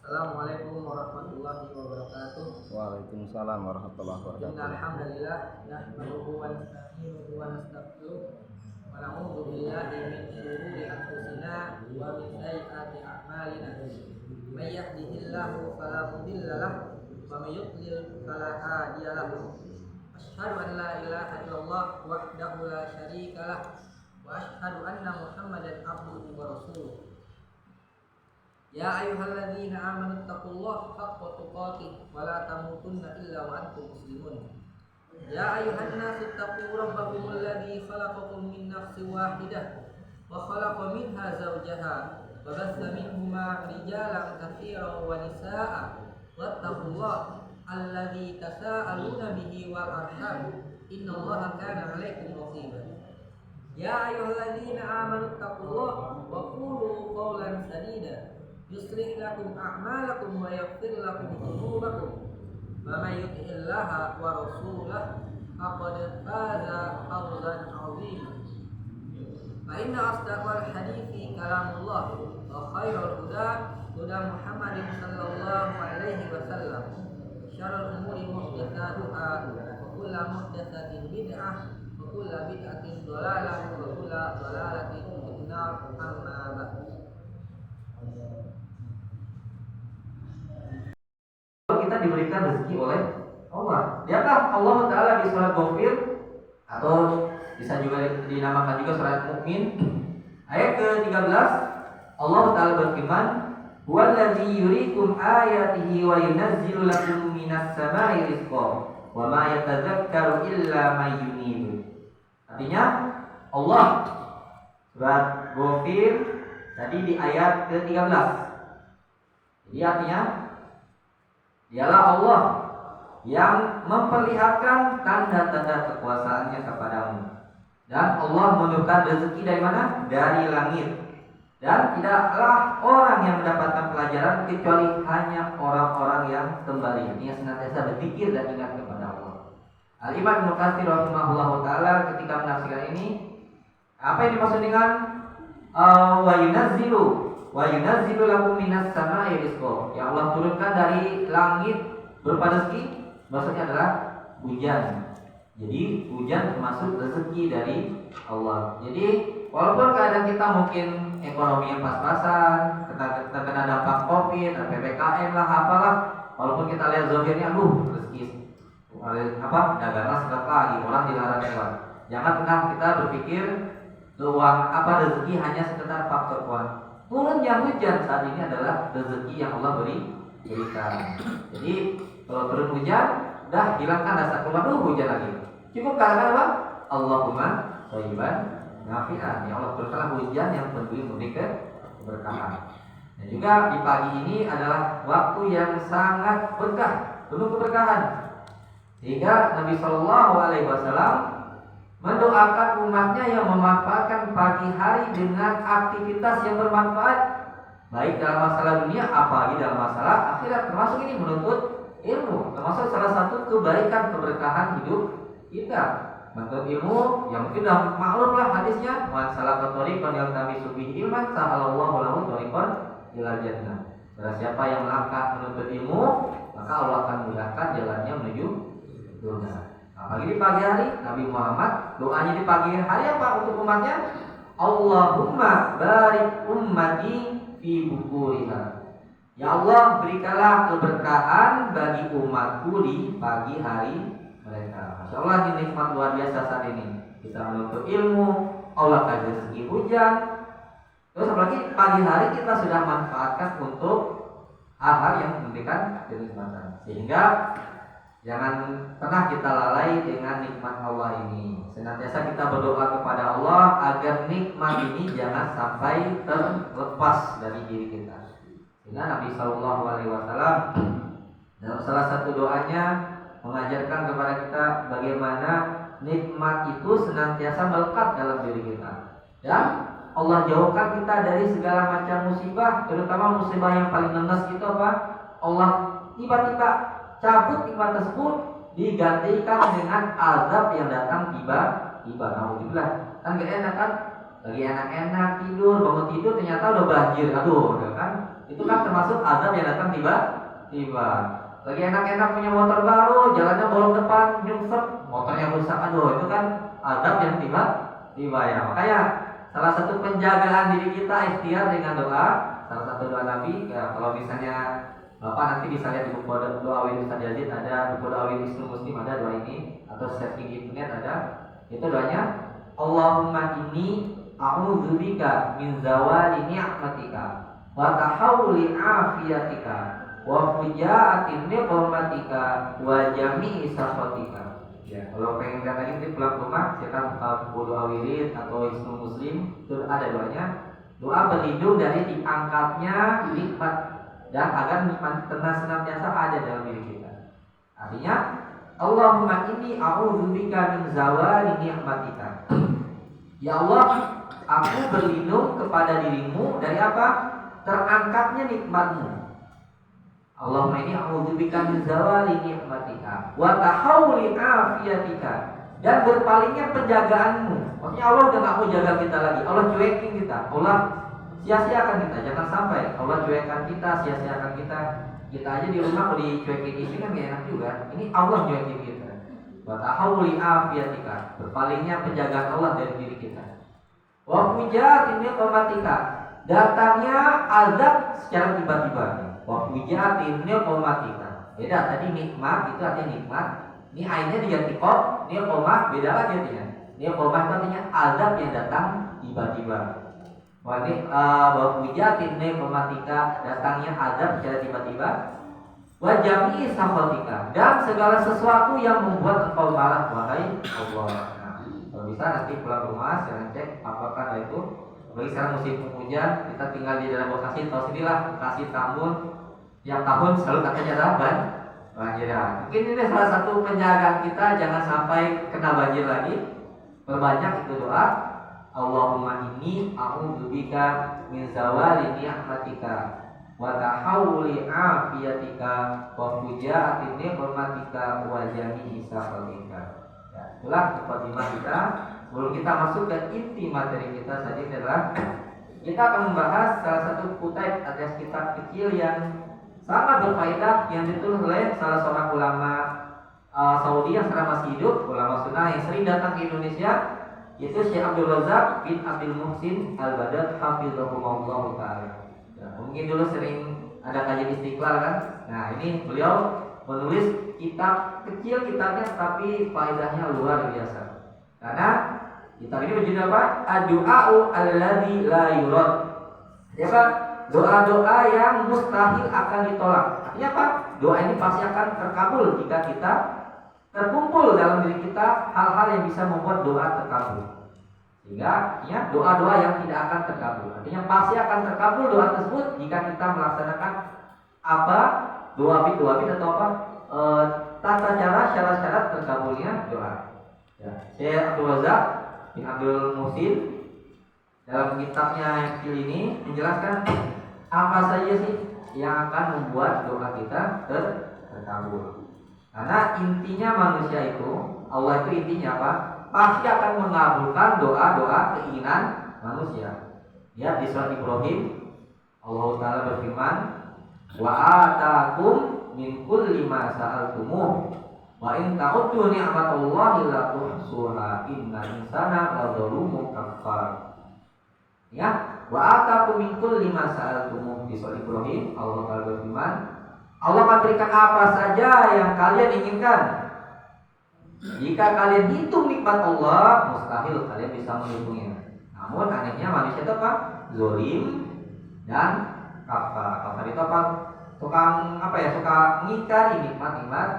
Assalamualaikum warahmatullahi wabarakatuh. Waalaikumsalam warahmatullahi wabarakatuh. Innalhamdulillah nahmaduhu wa nasta'inuhu wa nastaghfiruh wa na'udzu billahi min shururi anfusina wa min sayyiati a'malina. May yahdihillahu fala mudilla lahu wa may yudlil fala hadiya lahu. Asyhadu an la ilaha illallah wahdahu la syarika lah wa asyhadu anna Muhammadan abduhu wa rasuluh. Ya ayyuhalladzina amanu taqullaha haqqa tuqatih wa la tamutunna illa wa antum muslimun. Ya ayyuhan nasu taqu rabbakumul ladzi khalaqakum min nafsin wahidah wa khalaqa minha zawjaha wa batha minhuma rijalan katsiran wa nisaa'a wattaqullaha alladzi tasaaluna bihi wal arham innallaha kana 'alaikum raqiba. Ya ayyuhalladzina amanu taqullaha wa qulu qawlan sadida yuslih lakum a'malakum wa yaghfir lakum dhunubakum wa may yuti'illaha wa rasulahu faqad faza fawzan 'azima. Fa inna asdaqal hadithi kalamullah wa khairal huda huda Muhammadin sallallahu alaihi wasallam. Syarrul umuri muhdatsatuha wa kullu muhdatsatin bid'ah wa kullu bid'atin dhalalah wa kullu dhalalatin finnar. Amma ba'd. Kita diberikan rezeki oleh Allah. Lihatlah Allah Ta'ala di surat Ghafir atau bisa juga dinamakan juga surat Mukmin ayat ke-13. Allah Ta'ala berfirman, "Huwallazi yuriikum ayatihi wa yunazzilu lakum minas samaa'i rizqan wa ma yatadzakkaru illa may yunib." Artinya Allah surat Ghafir tadi di ayat ke-13. Jadi artinya dialah Allah yang memperlihatkan tanda-tanda kekuasaannya kepadamu. Dan Allah menurunkan rezeki dari mana? Dari langit. Dan tidaklah orang yang mendapatkan pelajaran kecuali hanya orang-orang yang kembali. Ini yang senantiasa berzikir dan ingat kepada Allah. Al-Imam Ibnu Katsir rahimahullahu taala ketika menafsirkan ini, apa yang dimaksud dengan wa yunazzilu lakum minas samaa'i rizqan, yang Allah turunkan dari langit berupa rezeki, maksudnya adalah hujan. Jadi hujan termasuk rezeki dari Allah. Jadi walaupun keadaan kita mungkin ekonomi yang pas-pasan, terkena dampak Covid, PPKM lah apalah, walaupun kita lihat zahirnya rezeki dagangan sedekah lagi, orang dilarang lewat. Jangan pernah kita berpikir uang rezeki hanya sekedar faktor uang. Turunnya hujan saat ini adalah rezeki yang Allah berikan. Jadi kalau turun hujan, dah hilangkan rasa keluar hujan lagi. Cukup katakan apa? Allahumma shayyiban nafi'an. Ya Allah, turunkanlah hujan yang memberi keberkahan. Dan juga di pagi ini adalah waktu yang sangat berkah, penuh keberkahan. Sehingga Nabi Shallallahu Alaihi Wasallam mendoakan umatnya yang memanfaatkan pagi hari dengan aktivitas yang bermanfaat, baik dalam masalah dunia apalagi dalam masalah akhirat. Termasuk ini menuntut ilmu, termasuk salah satu kebaikan keberkahan hidup kita. Menuntut ilmu yang mungkin sudah maklum lah hadisnya, man salaka thariqan yaltamisu fihi ilman sahalallahu lahu thariqan ilal jannah. Barang siapa yang melangkah menuntut ilmu, maka Allah akan memudahkan jalannya menuju surga. Apalagi di pagi hari, Nabi Muhammad doanya di pagi hari apa untuk umatnya? Allahumma barik ummati fi bukuriha. Ya Allah, berikanlah keberkahan bagi umatku di pagi hari mereka. Masya Allah, ini nikmat luar biasa saat ini. Kita menuntut ilmu, Allah kasih rezeki hujan. Terus apalagi pagi hari kita sudah manfaatkan untuk hal-hal yang memberikan kenikmatan. Sehingga jangan pernah kita lalai dengan nikmat Allah ini. Senantiasa kita berdoa kepada Allah agar nikmat ini jangan sampai terlepas dari diri kita. Sehingga Nabi Shallallahu Alaihi Wasallam dalam salah satu doanya mengajarkan kepada kita bagaimana nikmat itu senantiasa melekat dalam diri kita. Dan Allah jauhkan kita dari segala macam musibah, terutama musibah yang paling nenas itu apa? Allah tiba-tiba cabut nikmat tersebut, digantikan dengan azab yang datang tiba-tiba. Alhamdulillah, kan gak enak kan? Lagi enak-enak tidur, bangun tidur ternyata udah banjir. Aduh, udah kan? itu kan termasuk azab yang datang tiba-tiba. Lagi enak-enak punya motor baru, jalannya bolong depan, nyungsep, motornya rusak, aduh itu kan azab yang tiba-tiba ya. Makanya salah satu penjagaan diri kita ikhtiar dengan doa. Salah satu doa Nabi, ya, kalau misalnya Bapak nanti bisa lihat di buku doa Win Ustaz Yazid ada, buku doa Win Isnu Muslim ada doa ini, atau searching di internet ada. Itu doanya Allahumma inni a'udzubika min zawali ni'matika wa tahawuli afiyatika wa fujaati niqmatika wa jami'i sakhatika. Ya, kalau pengen lihat lagi nanti pulang ke rumah silakan buka buku doa wirid atau Isnu Muslim, itu ada doanya. Doa berlindung dari diangkatnya nikmat dan agar nikmat senantiasa ada dalam diri kita. Artinya Allahumma inni a'udzubika min zawali ni'matika. Ya Allah, aku berlindung kepada dirimu dari apa? Terangkatnya nikmatmu. Allahumma inni a'udzubika min zawali ni'matika wa tahawuli afiyatika, dan berpalingnya penjagaanmu. Maksudnya Allah udah gak mau jaga kita lagi, Allah cuekin kita, Allah sia-siakan kita. Jangan sampai Allah cuekan kita, sia-siakan kita. Kita aja di rumah kalau dicuekin istri kan gak enak juga. Ini Allah cuekin kita. Wa tahawuli afiyatika, berpalingnya penjagaan Allah dari diri kita. Wa fujaati niqmatika, datangnya azab secara tiba-tiba. Wa fujaati niqmatika. Beda tadi nikmat itu artinya nikmat. Ini ainnya diganti qaf, niqmah beda lagi artinya. Niqmah itu artinya azab yang datang tiba-tiba. Wa fujaati niqmatika, datangnya azab secara tiba-tiba. Wa jami'i sakhatika, dan segala sesuatu yang membuat engkau marah wahai Allah. Nah, kalau bisa nanti pulang rumah jangan cek apakah itu. Apalagi sekarang musim penghujan, kita tinggal di daerah Bekasi, tahu sendirilah Bekasi Tambun yang tahun selalu katanya ada banjir. Mungkin ini salah satu penjagaan kita jangan sampai kena banjir lagi. Perbanyak itu doa. Allahumma inni a'udzubika min zawali ni'matika wa tahawuli afiyatika wa fujaati niqmatika wa jami'i sakhatika. Ya, itulah mukadimah kita. Sebelum kita masuk ke inti materi kita saja adalah kita akan membahas salah satu kutip atas kitab kecil yang sangat berfaedah yang ditulis oleh salah seorang ulama Saudi yang sekarang masih hidup, ulama sunnah yang sering datang ke Indonesia, yaitu Syekh Abdul Razak bin Abdul Muhsin Al-Badr hafizahullah taala. Ya, mungkin dulu sering ada kajian Istiqlal kan. Nah, ini beliau menulis kitab kecil kitabnya tapi faedahnya luar biasa. Karena kitab ini berjudul apa? Ad-du'a'u alladzi la yurad. Ya Pak, doa-doa yang mustahil akan ditolak. Artinya apa? Doa ini pasti akan terkabul jika kita terkumpul dalam diri kita hal-hal yang bisa membuat doa terkabul. Sehingga ya, doa-doa yang tidak akan terkabul. Artinya pasti akan terkabul doa tersebut jika kita melaksanakan apa? Doa bit atau apa? Tata cara syarat-syarat terkabulnya doa. Ya, Syekh Abdul Razak bin Abdul Muhsin dalam kitabnya yang kecil ini menjelaskan apa saja sih yang akan membuat doa kita terkabul. Karena intinya manusia itu, Allah itu intinya apa? Pasti akan mengabulkan doa-doa keinginan manusia. Ya, di surat Ibrahim Allah Ta'ala berfirman, wa atakum min kulli ma sa'altumuh wa in ta'uddu ni'matallahi la tuhsuha inna insana ladzalumun kafar. Ya, wa atakum min kulli ma sa'altumuh, di surat Ibrahim Allah Ta'ala berfirman, Allah akan berikan apa saja yang kalian inginkan. Jika kalian hitung nikmat Allah, mustahil kalian bisa menghitungnya. Namun anehnya manusia itu apa? Zolim dan kafar. Kafar itu apa? Tukang apa ya? Suka ngingkari nikmat-nikmat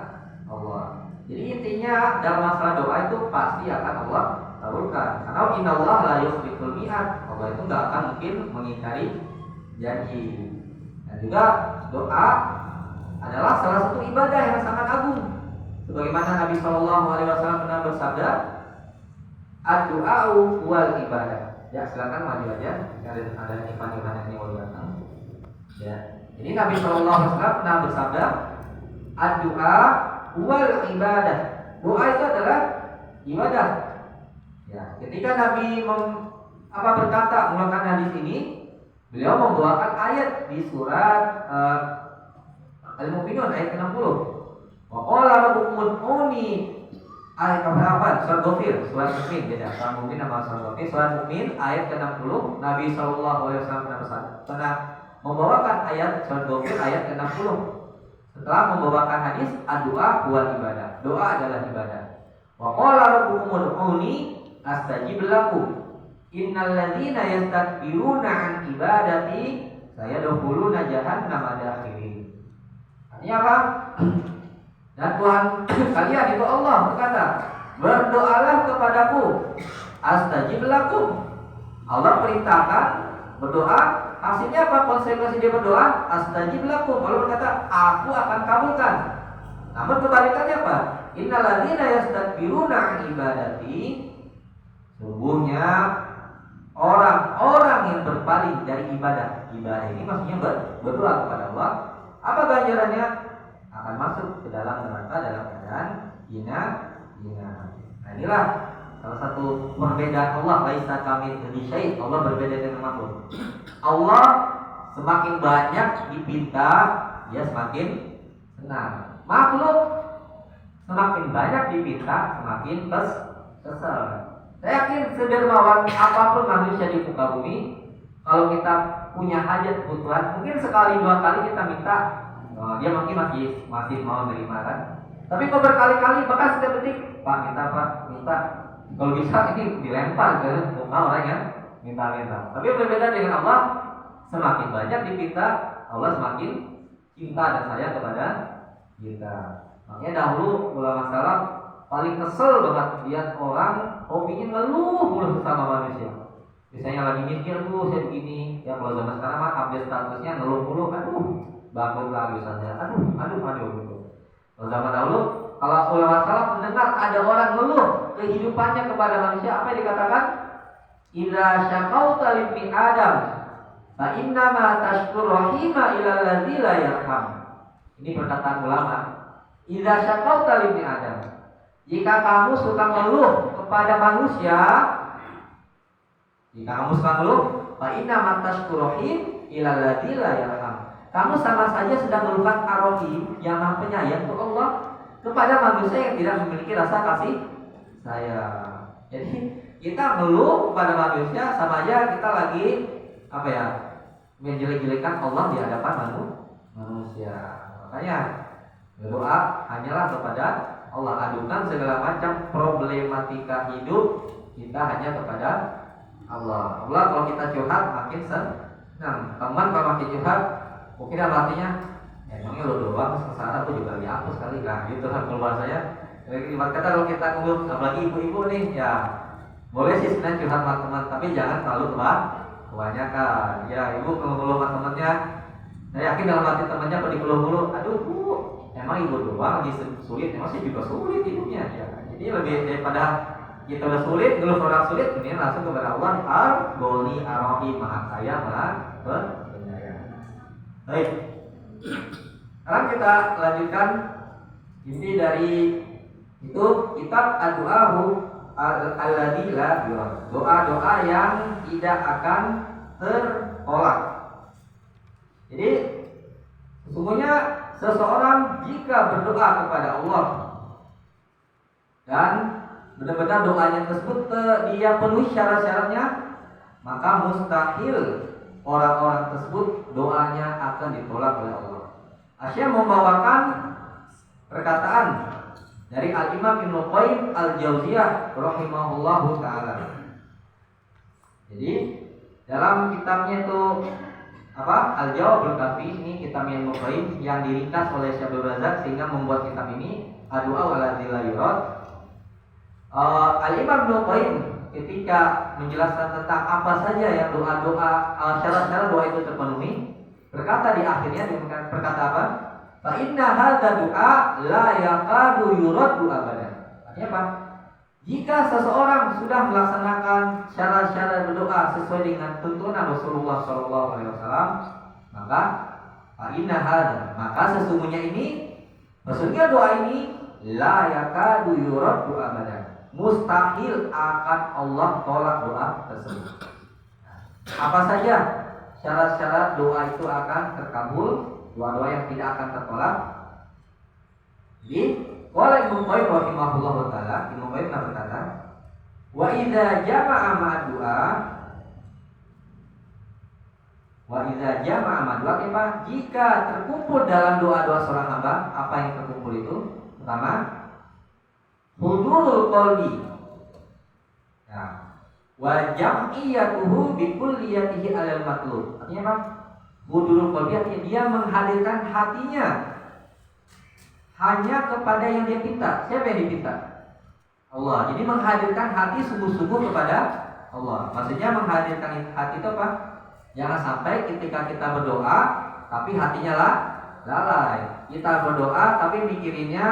Allah. Jadi intinya dalam masalah doa itu pasti akan Allah kabulkan. Karena innallaha la yukhliful mi'ad. Allah itu enggak akan mungkin mengingkari janji. Dan juga doa adalah salah satu ibadah yang sangat agung. Sebagaimana Nabi SAW pernah bersabda, ad-du'a'u wal ibadah. Ya, silakan maju aja. Ada ikhwan-ikhwan yang mau datang. Ya. Jadi Nabi SAW pernah bersabda, ad-du'a wal ibadah. Doa itu adalah ibadah. Ya, ketika Nabi berkata menggunakan hadis ini, Beliau membawakan ayat di surat Al-Mu'minun ayat 60. Wa qala rabbukum ud'uni ayat keberapa? Surat Ghafir, surat Mukmin beda. Surat Mukmin sama surat Ghafir. Surat Mukmin ayat ke-60, Nabi sallallahu alaihi wasallam pernah membawakan ayat surat Ghafir ayat ke-60. Setelah membawakan hadis, doa buat ibadah. Doa adalah ibadah. Wa qala rabbukum ud'uni astajib lakum. Innal ladzina yastakbiruna an ibadati sayadkhuluna jahannama dakhirin. Artinya apa? Dan Tuhan kalian itu Allah berkata, berdoalah kepadaku, astajib lakum. Allah perintahkan berdoa. Hasilnya apa? Konsekuensi dia berdoa, astajib lakum. Allah berkata, aku akan kabulkan. Namun kebalikannya apa? Innal ladzina yastakbiruna an ibadati, sungguhnya orang-orang yang berpaling dari ibadah. Ibadah ini maksudnya berdoa kepada Allah. Apa ganjarannya? Akan masuk ke dalam neraka dalam keadaan hina. Nah, inilah salah satu perbedaan Allah. Laisa kamitslihi syai'. Allah berbeda dengan makhluk. Allah semakin banyak dipinta, dia semakin senang. Makhluk semakin banyak dipinta, semakin kesel. Saya yakin sedermawan apapun manusia di muka bumi, kalau kita punya hajat kebutuhan, mungkin sekali dua kali kita minta, dia mungkin masih mau menerima kan. Tapi kalau berkali-kali, bahkan setiap detik, Pak minta, Pak minta. Kalau bisa ini dilempar ke muka orang yang minta-minta. Tapi berbeda dengan Allah, semakin banyak dipinta, Allah semakin cinta dan sayang kepada kita. Makanya dahulu ulama salaf paling kesel banget lihat orang hobinya ngeluh mulu sesama manusia. Misalnya lagi mikir tuh saya begini, ya kalau zaman sekarang mah update statusnya ngeluh mulu, aduh bangkrut lagi saja, aduh gitu. Kalau zaman dahulu, kalau ulama salaf mendengar ada orang ngeluh kehidupannya kepada manusia, apa yang dikatakan? Idza syaqauta li Adam, fa inna ma tashkur rahima ila allazi la yarham. Ini perkataan ulama. Idza syaqauta li Adam, jika kamu suka ngeluh kepada manusia, fa inna ma tashkur rahim ila allazi la yarham. Kamu sama saja sedang mengeluhkan ar-Rahim yang Maha Penyayang untuk Allah kepada manusia yang tidak memiliki rasa kasih sayang. Jadi kita ngeluh kepada manusia sama aja kita lagi menjelek-jelekan Allah di hadapan manusia. Makanya berdoa hanyalah kepada Allah, adukan segala macam problematika hidup kita hanya kepada Allah. Allah kalau kita curhat makin senang. Teman kalau makin curhat, mungkin artinya emangnya lo doang kesalahan aku juga dihapus kali kan gitu kan kalau bahasanya. Ibarat kata kalau kita ngeluh, apalagi ibu-ibu nih ya boleh sih sebenarnya curhat sama teman, tapi jangan terlalu kebanyakan. Ya ibu kalau ngeluh sama temannya, saya yakin dalam hati temannya pada ngeluh-ngeluh, aduh bu, emang ibu doang lagi sulit, emang sih juga sulit hidupnya ya. Jadi lebih daripada kita udah sulit, ngeluh orang sulit, mending langsung kepada Allah, Ar-Ghani Ar-Rahim, Maha Kaya, Maha Penyayang. Baik, sekarang kita lanjutkan inti dari itu kitab Ad-Du'ahu alladzi la yurad. Doa-doa yang tidak akan tertolak. Jadi sesungguhnya seseorang jika berdoa kepada Allah dan benar-benar doanya tersebut dia penuhi syarat-syaratnya, maka mustahil orang-orang tersebut doanya akan ditolak oleh Allah. Asy'ari membawakan perkataan dari Al-Imam Ibnu Qayyim Al-Jauziyah rahimahullahu taala. Jadi dalam kitabnya itu Al-Jawabul Kafi, ini kitab Ibnu Qayyim yang diringkas oleh Syekh Abdul Razak sehingga membuat kitab ini Ad-Du'a alladzi la yurad. Al-Imam Ibnu Qayyim ketika menjelaskan tentang apa saja yang doa-doa syarat-syarat doa itu terpenuhi, berkata di akhirnya dengan perkata apa? Fa inna hadza du'a la yaqadu yuraddu abadan. Artinya apa? Jika seseorang sudah melaksanakan syarat-syarat berdoa sesuai dengan tuntunan Rasulullah SAW, maka fa inna hadza, maka sesungguhnya doa ini la yaqadu yuraddu abadan. Mustahil akan Allah tolak doa tersebut. Apa saja syarat-syarat doa itu akan terkabul, doa-doa yang tidak akan tertolak. Jadi, qala Ibnu Qayyim rahimahullah taala, Ibnu Qayyim berkata, wa idza jama'a ma'du'a apa? Jika terkumpul dalam doa-doa seorang hamba, apa yang terkumpul itu? Pertama, hudurul qalbi. Nah, wa jam'iyatuhu bi kulliyatihi 'alal matlub. Artinya apa? Hudurul qalbi artinya dia menghadirkan hatinya hanya kepada yang dia pinta. Siapa yang dipinta? Allah. Jadi menghadirkan hati sungguh-sungguh kepada Allah. Maksudnya menghadirkan hati itu apa? Jangan sampai ketika kita berdoa tapi hatinya lalai. Kita berdoa tapi mikirinnya,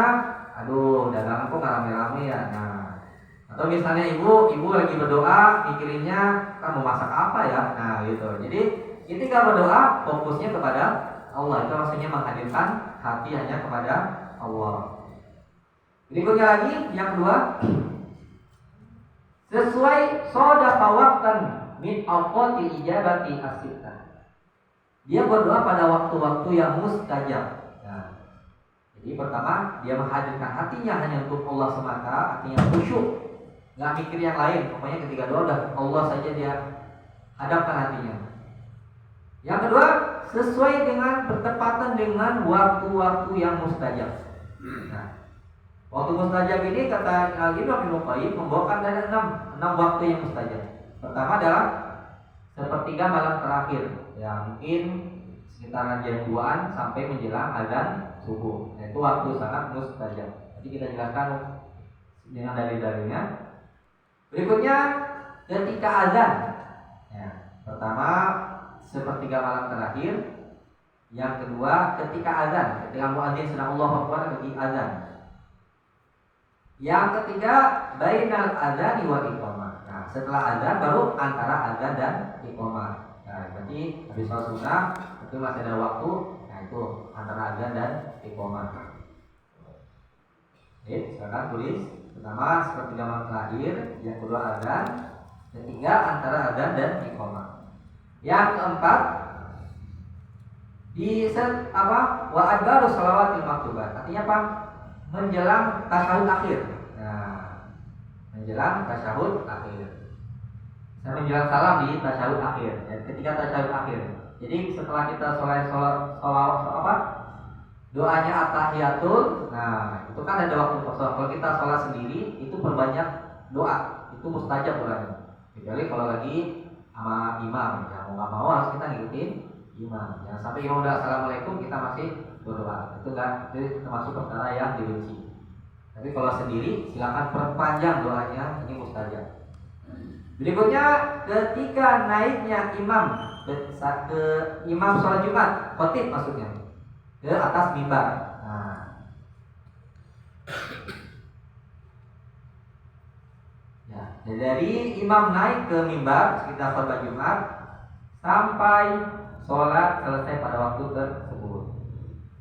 aduh dagangan kok nggak rame-rame ya. Nah, atau misalnya ibu lagi berdoa mikirinnya kan mau masak apa ya. Nah gitu. Jadi ketika berdoa fokusnya kepada Allah. Itu maksudnya menghadirkan hati hanya kepada Allah. Berikutnya lagi yang kedua, sesuai sodaqa waqtan min awqatil ijabati as-sittah. Dia berdoa pada waktu-waktu yang mustajab. Nah, jadi pertama dia menghadirkan hatinya hanya untuk Allah semata, artinya khusyuk, nggak mikir yang lain. Pokoknya ketika doa udah Allah saja dia hadapkan hatinya. Yang kedua, sesuai dengan bertepatan dengan waktu-waktu yang mustajab. Nah, waktu mustajab ini kata Ibnu Qayyim membawakan ada enam waktu yang mustajab. Pertama adalah sepertiga malam terakhir, ya mungkin sekitaran jam 2-an sampai menjelang azan subuh. Nah, itu waktu sangat mustajab. Jadi kita jelaskan dengan dalil-dalilnya. Berikutnya ketika azan. Ya, pertama sepertiga malam terakhir. Yang kedua ketika azan, ketika muadzin sedang Allahu Akbar bagi azan. Yang ketiga bainal adzan wal iqamah. Nah, setelah azan baru antara azan dan iqamah. Nah, berarti habis sholat sunnah itu masih ada waktu. Nah, itu antara azan dan iqamah. Oke, sekarang tulis. Pertama sepertiga malam terakhir, yang kedua azan, ketiga antara azan dan iqamah. Yang keempat wa adbaru shalawatil maktubat. Artinya apa? Menjelang tasyahud akhir. Nah, menjelang tasyahud akhir. Saya menjelang salam di tasyahud akhir. Ya, ketika tasyahud akhir. Jadi setelah kita doanya at-tahiyatul. Nah, itu kan ada waktu kosong. Kalau kita sholat sendiri itu perbanyak doa. Itu mustajab doanya. Kecuali kalau lagi sama imam, ya mau nggak mau harus kita ngikutin imam. Jangan sampai imam udah assalamualaikum kita masih berdoa. Itu termasuk perkara yang dibenci. Tapi kalau sendiri silakan perpanjang doanya, ini mustajab. Berikutnya ketika naiknya imam ke imam sholat Jumat, khotib maksudnya, ke atas mimbar. Nah, ya, dari imam naik ke mimbar sekitar khutbah Jumat sampai sholat selesai pada waktu tersebut.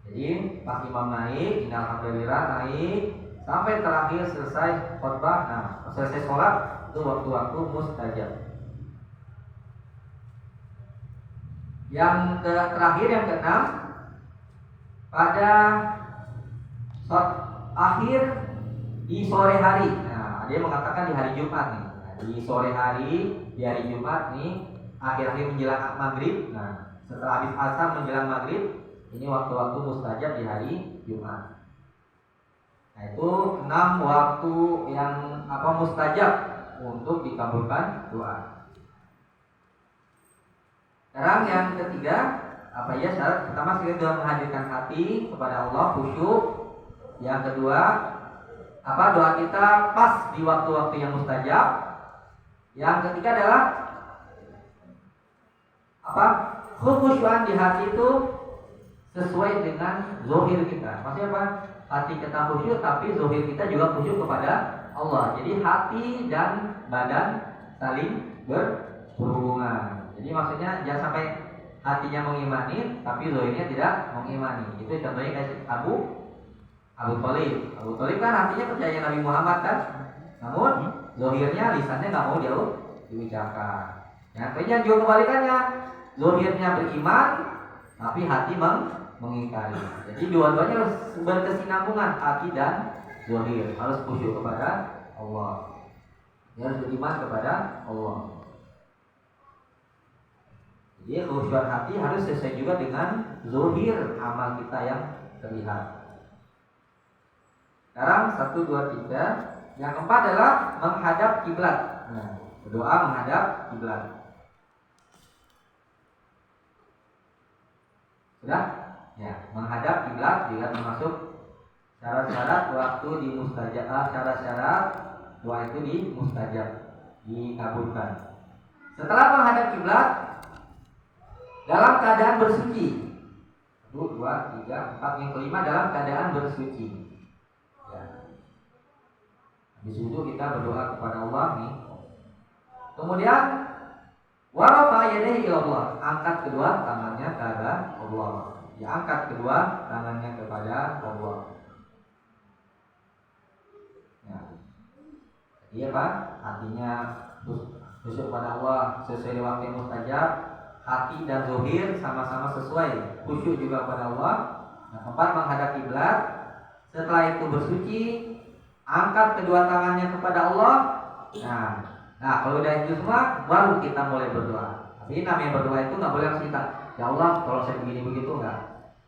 Jadi pas imam naik, alhamdulillah naik sampai terakhir selesai khutbah. Nah, selesai sholat itu waktu-waktu mustajab. Yang terakhir yang keenam, pada akhir di sore hari. Nah, dia mengatakan di hari Jumat nih. Nah, di sore hari, di hari Jumat nih, akhir-akhir menjelang maghrib. Nah, setelah habis asar menjelang maghrib, ini waktu-waktu mustajab di hari Jumat. Nah, itu 6 waktu yang mustajab untuk dikabulkan doa. Sekarang yang ketiga, syarat pertama kita sudah menghadirkan hati kepada Allah, khusyuk. Yang kedua, doa kita pas di waktu-waktu yang mustajab. Yang ketiga adalah khusyuan di hati itu sesuai dengan zahir kita. Maksudnya apa? Hati kita khusyuk tapi zahir kita juga khusyuk kepada Allah. Jadi hati dan badan saling berhubungan. Jadi maksudnya jangan sampai hatinya mengimani tapi zahirnya tidak mengimani. Itu contohnya kayak Abu Thalib. Abu Thalib kan hatinya percaya Nabi Muhammad kan, namun zahirnya lisannya nggak mau dia diucapkan. Ya, tapi juga kebalikannya, Zahirnya beriman, tapi hati mengingkari. Jadi dua-duanya harus berkesinambungan, hati dan zahir. Harus khusyuk kepada Allah. Dia harus beriman kepada Allah. Jadi khusyuk hati harus sesuai juga dengan zahir amal kita yang terlihat. Sekarang 1, 2, 3. Yang keempat adalah menghadap kiblat. Nah, berdoa menghadap kiblat. Sudah? Ya, menghadap kiblat juga termasuk syarat-syarat waktu di mustajab, syarat-syarat doa itu di mustajab, dikabulkan. Setelah menghadap kiblat dalam keadaan bersuci. 1, 2, 3, 4. Yang kelima dalam keadaan bersuci. Di situ kita berdoa kepada Allah nih. Kemudian wa rafa'a yadayhi ila Allah, angkat kedua tangannya kepada Allah. Ya, angkat kedua tangannya kepada Allah. Ya. Iya Pak, hatinya khusyuk pada Allah sesuai waktu yang mustajab, hati dan zahir sama-sama sesuai, khusyuk juga pada Allah. Yang keempat menghadap kiblat. Setelah itu bersuci, angkat kedua tangannya kepada Allah. Nah, kalau udah itu semua, baru kita mulai berdoa. Tapi namanya berdoa itu nggak boleh langsung kita, ya Allah, kalau saya begini begitu enggak.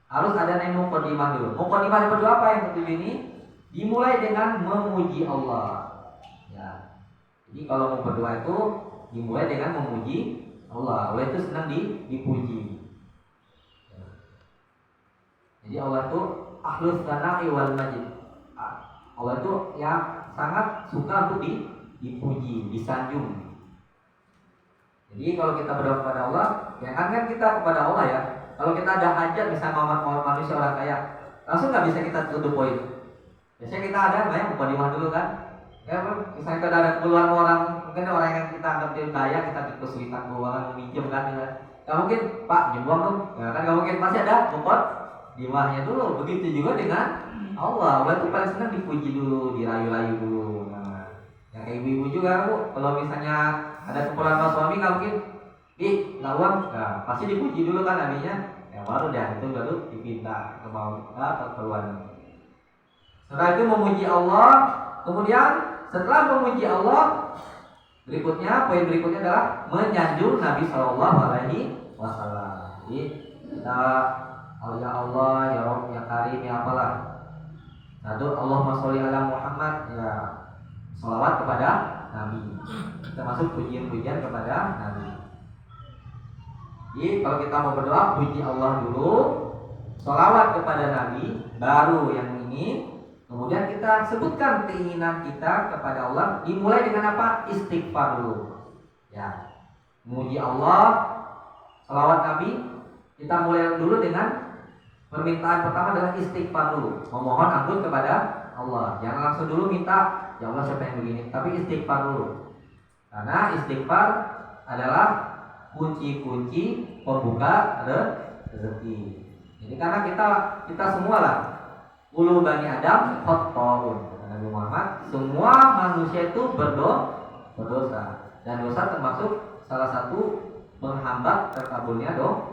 Harus ada yang mukadimah dulu. Mukadimah berdoa apa yang ketujuh ini? Dimulai dengan memuji Allah. Ya. Jadi kalau mau berdoa itu dimulai dengan memuji Allah. Allah itu senang dipuji. Ya. Jadi Allah itu ahlus tsana'i wal majid. Allah itu yang sangat suka untuk dipuji, disanjung. Jadi kalau kita berdoa kepada Allah, ya kan kita kepada Allah ya. Kalau kita ada hajat misalnya manusia orang kaya, langsung nggak bisa kita tutup poin. Biasanya kita ada banyak mukadimah dulu kan. Ya, misalnya kalau ada keluhan orang, mungkin orang yang kita anggap dia kaya, kita kesulitan keuangan meminjam kan. Nggak mungkin, Pak, jempol dong. Ya kan nggak mungkin, pasti ada mukadimahnya dulu. Begitu juga dengan Allah itu paling senang dipuji dulu, dirayu-rayu dulu. Nah, yang kayak ibu-ibu juga Bu, kalau misalnya ada keperluan sama suami nggak mungkin, lawan, nah, pasti dipuji dulu kan abinya. Ya baru dah itu baru dipinta keperluan. Setelah itu memuji Allah, kemudian setelah memuji Allah, poin berikutnya adalah menyanjung Nabi Shallallahu Alaihi Wasallam. Jadi kita, ya Allah, ya Rabb, ya Karim, ya apalah. Satu, Allahumma sholli ala Muhammad, ya sholawat kepada Nabi. Kita masuk pujian-pujian kepada Nabi. Jadi kalau kita mau berdoa, puji Allah dulu, sholawat kepada Nabi, baru yang ini. Kemudian kita sebutkan keinginan kita kepada Allah. Dimulai dengan apa? Istighfar dulu. Ya, memuji Allah, sholawat Nabi. Kita mulai dulu dengan permintaan pertama adalah istighfar dulu, memohon ampun kepada Allah. Jangan langsung dulu minta, ya Allah siapa yang begini, tapi istighfar dulu. Karena istighfar adalah kunci-kunci pembuka rezeki. Jadi karena kita semua lah, ulu bani Adam khata'un. Nabi Muhammad, semua manusia itu berdosa. Dan dosa termasuk salah satu menghambat terkabulnya doa.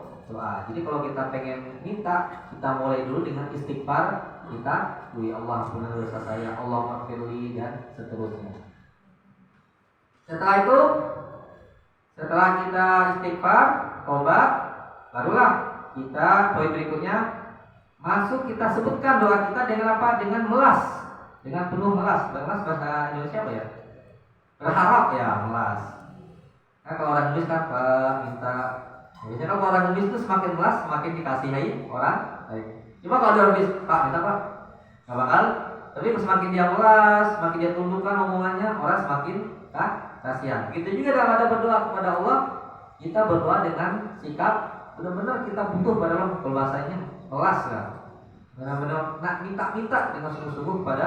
Jadi kalau kita pengen minta, kita mulai dulu dengan istighfar. Kita, ya Allah ampuni dosa saya, Allah maghfirli, dan seterusnya. Setelah kita istighfar, tobat, barulah kita poin berikutnya masuk, kita sebutkan doa kita dengan apa? Dengan melas, dengan penuh melas. Melas bahasa Indonesia apa ya? Berharap ya, melas. Nah, kalau orang Inggris kan minta, biasanya kalau orang Inggris itu semakin melas semakin dikasihi orang lain. Cuma kalau orang Inggris, Pak minta Pak, nggak bakal. Tapi semakin dia melas, semakin dia tundukkan omongannya, orang semakin kasihan. Begitu juga dalam ada berdoa kepada Allah, kita berdoa dengan sikap benar-benar kita butuh pada Allah. Kalau bahasanya melas kan, benar-benar nak minta dengan sungguh-sungguh kepada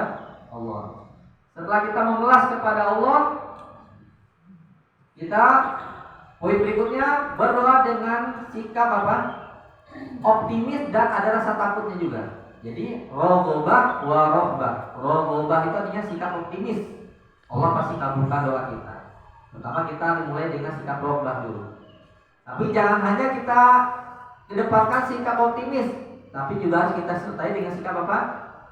Allah. Setelah kita memelas kepada Allah, kita poin berikutnya berdoa dengan sikap apa? Optimis dan ada rasa takutnya juga. Jadi roghbah wa rohbah. Roghbah itu artinya sikap optimis. Allah pasti kabulkan doa kita. Pertama kita mulai dengan sikap roghbah dulu. Tapi jangan hanya kita kedepankan sikap optimis, tapi juga harus kita sertai dengan sikap apa?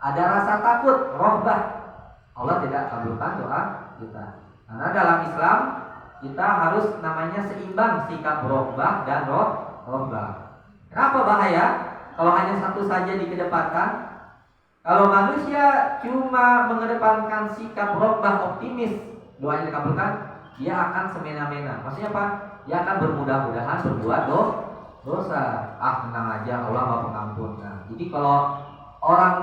Ada rasa takut, rohbah. Allah tidak kabulkan doa kita. Karena dalam Islam kita harus namanya seimbang sikap rohbah dan rohbah. Kenapa bahaya? Kalau hanya satu saja dikedepankan. Kalau manusia cuma mengedepankan sikap rohbah optimis, doanya dikabulkan, dia akan semena-mena. Maksudnya apa? Dia akan bermudah-mudahan berbuat dosa. Tenang aja, Allah Maha Pengampun. Nah, jadi kalau orang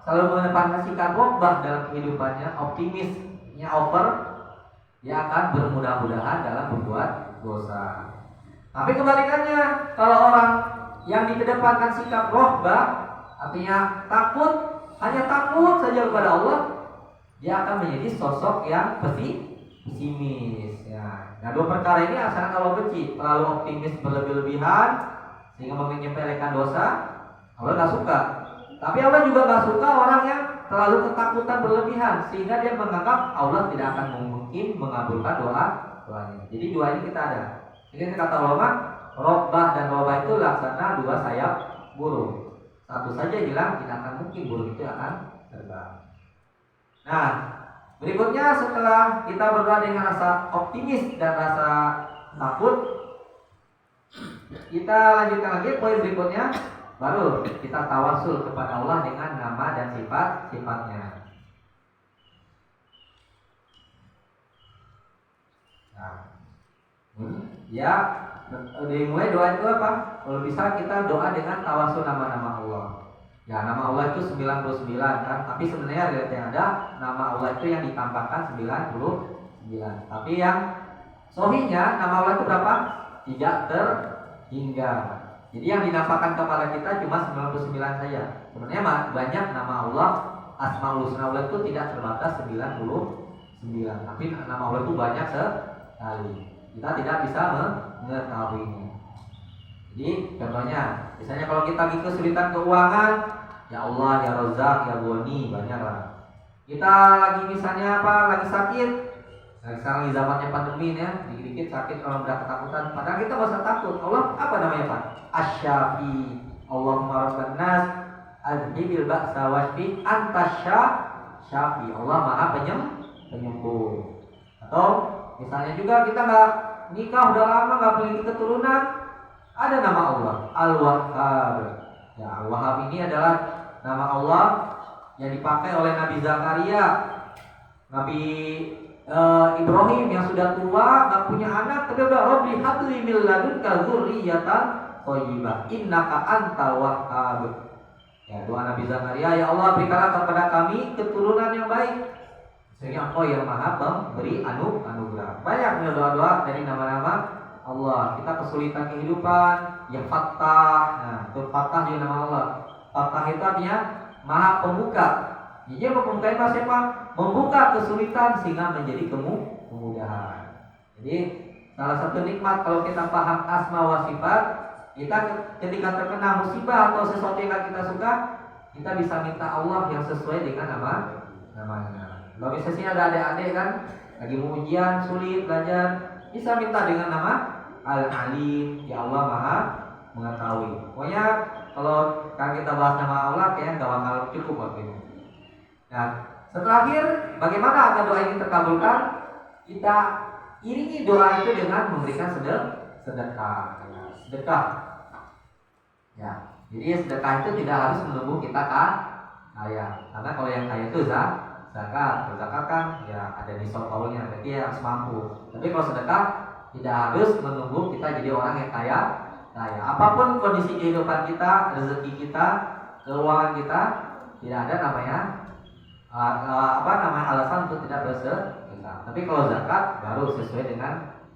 selalu mengedepankan sikap rohbah dalam kehidupannya, optimisnya over, dia akan bermudah-mudahan dalam berbuat dosa. Tapi kebalikannya, kalau orang yang dikedepankan sikap rohbah, artinya hanya takut saja kepada Allah, dia akan menjadi sosok yang pesimis. Ya. Nah, dua perkara ini sangat Allah benci. Terlalu optimis berlebih-lebihan sehingga menyepelekan dosa, Allah tidak suka. Tapi Allah juga tidak suka orang yang terlalu ketakutan berlebihan sehingga dia menganggap Allah tidak akan mungkin mengabulkan doanya. Jadi dua ini kita ada. Ini kata ulama, robbah dan robah itu laksana dua sayap burung. Satu saja hilang, tidak akan mungkin burung itu akan terbang. Nah, berikutnya setelah kita berdoa dengan rasa optimis dan rasa takut, kita lanjutkan lagi poin berikutnya. Baru kita tawasul kepada Allah dengan nama dan sifat-sifatnya. Nah, ya, dimulai doa itu apa? Kalau bisa kita doa dengan tawasul nama-nama Allah. Ya, nama Allah itu 99 kan, tapi sebenarnya yang ada nama Allah itu yang ditampakkan 99. Tapi yang sohinya nama Allah itu berapa? Tidak terhingga. Jadi yang dinampakkan kepala kita cuma 99 saja. Sebenarnya banyak nama Allah, Asmaul Husna Allah itu tidak terbatas 99. Tapi nama Allah itu banyak sekali. Kita tidak bisa mengetahuinya. Jadi contohnya, misalnya kalau kita lagi kesulitan keuangan, ya Allah, ya Razak, ya Ghani, banyaklah. Kita lagi misalnya lagi sakit. Nah, sekarang di zamannya pandemi ya, dikit-dikit sakit kalau udah ketakutan. Padahal kita gak usah takut. Allah apa namanya Pak? Asy-Syafi. Allahumma rabban nas adhibil ba'sa washfi anta syafi. Allah Maha penyembuh. Atau misalnya juga kita nggak nikah udah lama nggak memiliki keturunan, ada nama Allah Al-Wahhab. Ya, Al-Wahhab ini adalah nama Allah yang dipakai oleh Nabi Zakaria, Nabi Ibrahim yang sudah tua nggak punya anak, tapi udah Rabbi habli min ladunka dzurriyyatan thayyibah innaka antal wahhab. Ya, doa Nabi Zakaria, ya Allah berikanlah kepada kami keturunan yang baik sehingga Engkau yang Maha Pemberi anugerah. Banyak doa-doa dari nama-nama Allah. Kita kesulitan kehidupan, ya Fattah. Nah, itu Fattah juga nama Allah. Fattah itu artinya Maha Pembuka. Jadi membuka itu siapa? Membuka kesulitan sehingga menjadi kemudahan. Jadi salah satu nikmat kalau kita paham asma wa sifat, kita ketika terkena musibah atau sesuatu yang kita suka, kita bisa minta Allah yang sesuai dengan namanya. Kalau misalnya ada adik-adik kan lagi mau ujian sulit belajar, bisa minta dengan nama Al-Alim, ya Allah Maha mengetahui. Pokoknya kalau kan kita bahas nama Allah kayaknya nggak bakal cukup waktu ini. Nah, terakhir bagaimana agar doa ini terkabulkan? Kita iringi doa itu dengan memberikan sedekah. Sedekah. Ya, jadi sedekah itu tidak harus menunggu kita kaya. Karena kalau yang kaya itu zakat. Kalau zakat kan ya ada nisab awalnya, berarti harus mampu. Tapi kalau sedekah tidak harus menunggu kita jadi orang yang kaya. Apapun kondisi kehidupan kita, rezeki kita, keuangan kita, tidak ada namanya alasan untuk tidak bersedekah. Tapi kalau zakat baru sesuai dengan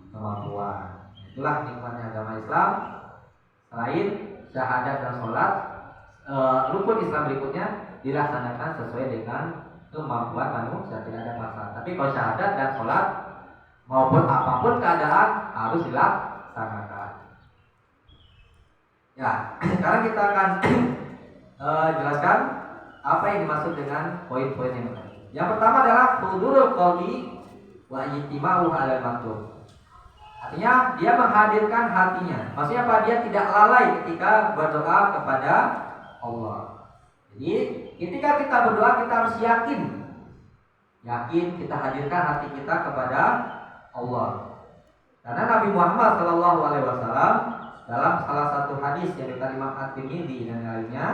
kemampuan. Itulah nikmatnya agama Islam. Selain syahadat dan sholat, rukun Islam berikutnya dilaksanakan sesuai dengan kemampuan manusia, tidak ada masalah. Tapi kalau syahadat dan sholat maupun apapun keadaan harus dilaksanakan. Ya, sekarang kita akan jelaskan apa yang dimaksud dengan poin-poin yang tadi. Yang pertama adalah hudurul qalbi wa ijtima'u 'alal matlub. Artinya dia menghadirkan hatinya. Maksudnya apa? Dia tidak lalai ketika berdoa kepada Allah. Jadi ketika kita berdoa kita harus yakin kita hadirkan hati kita kepada Allah. Karena Nabi Muhammad SAW dalam salah satu hadis yang dikatakan Imam At-Tirmidzi dan lainnya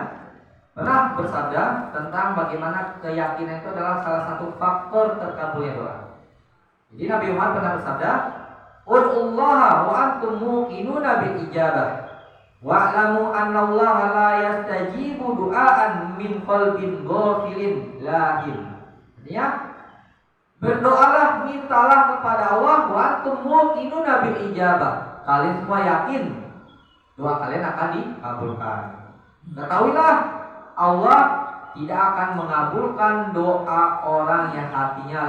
pernah bersabda tentang bagaimana keyakinan itu adalah salah satu faktor terkabulnya doa. Jadi Nabi Muhammad pernah bersabda, "Ud'ullaha wa antum muqinuna bil ijabah wa'lamu annallaha la yastajibu du'aan min qalbin ghafilin lahin." Artinya, berdoalah, mintalah kepada Allah wa antum muqinuna bil ijabah. Kalian semua yakin doa kalian akan dikabulkan. Ketahuilah Allah tidak akan mengabulkan doa orang yang hatinya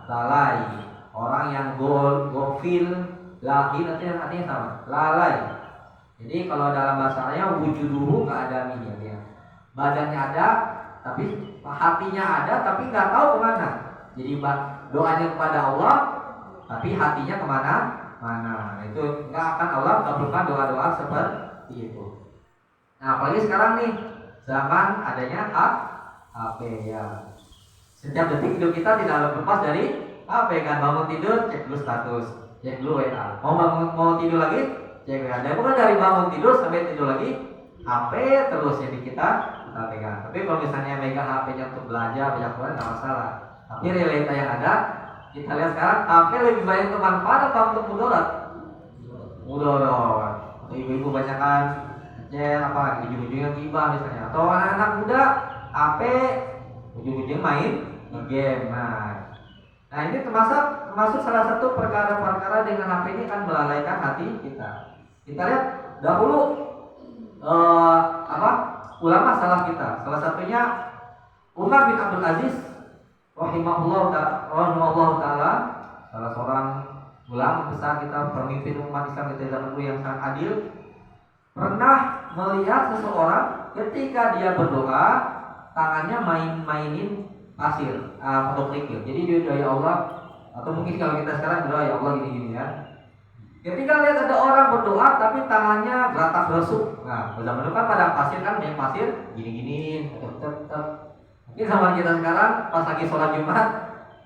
lalai, orang yang gofil, lahin artinya sama, lalai. Jadi kalau dalam bahasanya wujuduhu keadaminya, ya. Badannya ada, tapi hatinya ada, tapi nggak tahu kemana. Jadi doanya kepada Allah, tapi hatinya kemana? Itu nggak akan Allah kabulkan doa-doa seperti itu. Nah, apalagi sekarang nih zaman adanya HP ya. Setiap detik hidup kita tidak lepas dari HP kan. Bangun tidur cek dulu status, cek dulu WA. Mau tidur lagi cek WA. Dan bukan dari bangun tidur sampai tidur lagi HP terus jadi kita pegang. Tapi kalau misalnya megang HP-nya untuk belajar banyak banget nggak masalah. Tapi realita yang ada kita lihat sekarang HP lebih banyak bermanfaat atau untuk mudarat? Mudarat. Ibu-ibu banyak kan apa ujung-ujungnya gibah misalnya, atau anak-anak muda HP ujung-ujungnya main game. Nah ini termasuk salah satu perkara-perkara dengan HP ini akan melalaikan hati kita. Kita lihat dahulu ulama salaf kita, salah satunya Umar bin Abdul Aziz rahimahullah taala, salah seorang ulama besar kita, pemimpin umat Islam kita zaman dulu yang sangat adil, pernah melihat seseorang ketika dia berdoa tangannya mainin pasir atau kerikil. Jadi dia doa ya Allah, atau mungkin kalau kita sekarang berdoa ya Allah gini-gini ya. Ketika lihat ada orang berdoa tapi tangannya geratak resuk. Nah, zaman dulu kan pada pasir kan banyak pasir gini-gini, tetap. Mungkin zaman kita sekarang pas lagi sholat Jumat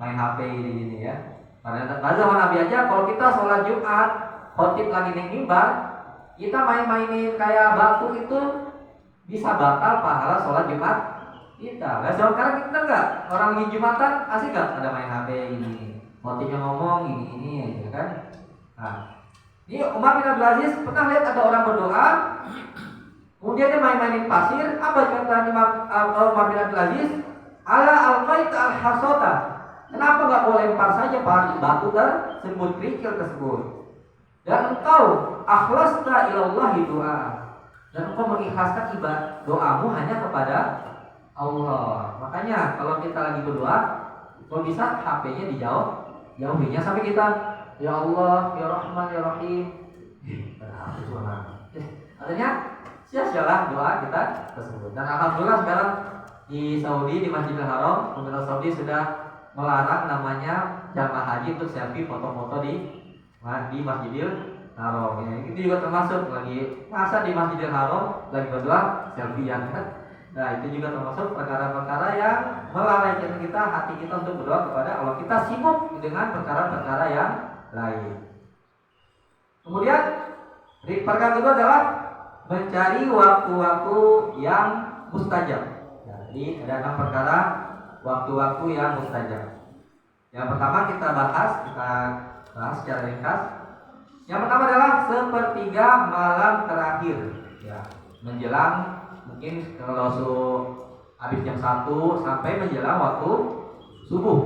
main HP gini-gini ya. Pada zaman Nabi aja kalau kita sholat Jumat, khotib lagi naik mimbar, kita main-mainin kayak batu itu bisa batal pahala sholat Jumat kita. Nah, sekarang kita enggak, orang lagi Jumatan asik gak ada main HP ini, motifnya ngomong ini ya kan. Nah, ini Umar bin Abdul Aziz pernah lihat ada orang berdoa, kemudian dia main-mainin pasir. Apa kata Umar bin Abdul Aziz? Ala al-qaita al-hasota. Kenapa nggak boleh lempar saja batu tersebut, kerikil tersebut? Dan engkau akhlasta ilallahi doa, dan engkau mengikhlaskan ibadah doamu hanya kepada Allah. Makanya kalau kita lagi berdoa, kalau bisa HP-nya jauhinya sampai kita ya Allah, ya Rahman, ya Rahim. Artinya sia-sialah doa kita tersebut. Dan alhamdulillah sekarang di Saudi, di Masjidil Haram, pemerintah Saudi sudah melarang namanya jamaah haji untuk selfie foto-foto di Masjidil Haram. Ya, itu juga termasuk lagi masa di Masjidil Haram lagi berdoa selfie kan. Nah, itu juga termasuk perkara-perkara yang melalaikan kita, hati kita untuk berdoa kepada Allah. Kita sibuk dengan perkara-perkara yang lain. Kemudian perkara kedua adalah mencari waktu-waktu yang mustajab. Ya, jadi ada 6 perkara waktu-waktu yang mustajab. Yang pertama kita bahas secara ringkas. Yang pertama adalah sepertiga malam terakhir. Ya, menjelang mungkin kalau habis jam 1 sampai menjelang waktu subuh.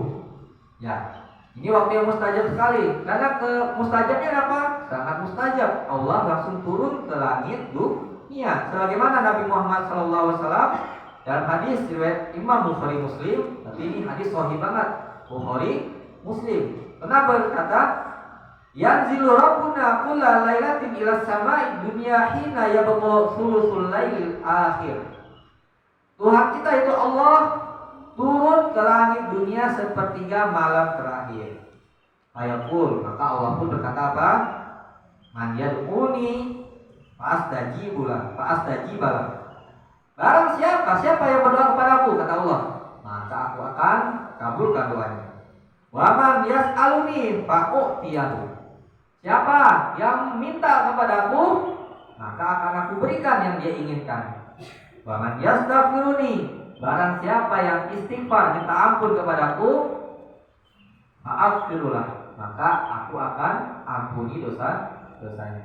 Ya, ini waktu yang mustajab sekali. Karena mustajabnya apa? Sangat mustajab. Allah langsung turun ke langit dunia. Sebagaimana Nabi Muhammad SAW dalam hadis riwayat Imam Bukhari Muslim, tapi ini hadis sahih banget, Bukhari Muslim. Pernah berkata, yanzilu rabbuna kulla lailatin ila samai dunya hina yabqa thuluthul lailil akhir. Tuhan kita itu Allah turun ke langit dunia sepertiga malam terakhir. Ayakul, maka Allah pun berkata apa? Man yad'uni fa'astajibalah. Barang siapa yang berdoa kepadaku, kata Allah, maka aku akan kabulkan doanya. Wa man yas'aluni fa'u'tiyahu. Siapa yang minta kepadaku, maka akan aku berikan yang dia inginkan. Wa man yastaghfiruni. Barang siapa yang istighfar minta ampun kepadaku, ma'aghfirullah, maka aku akan ampuni dosanya.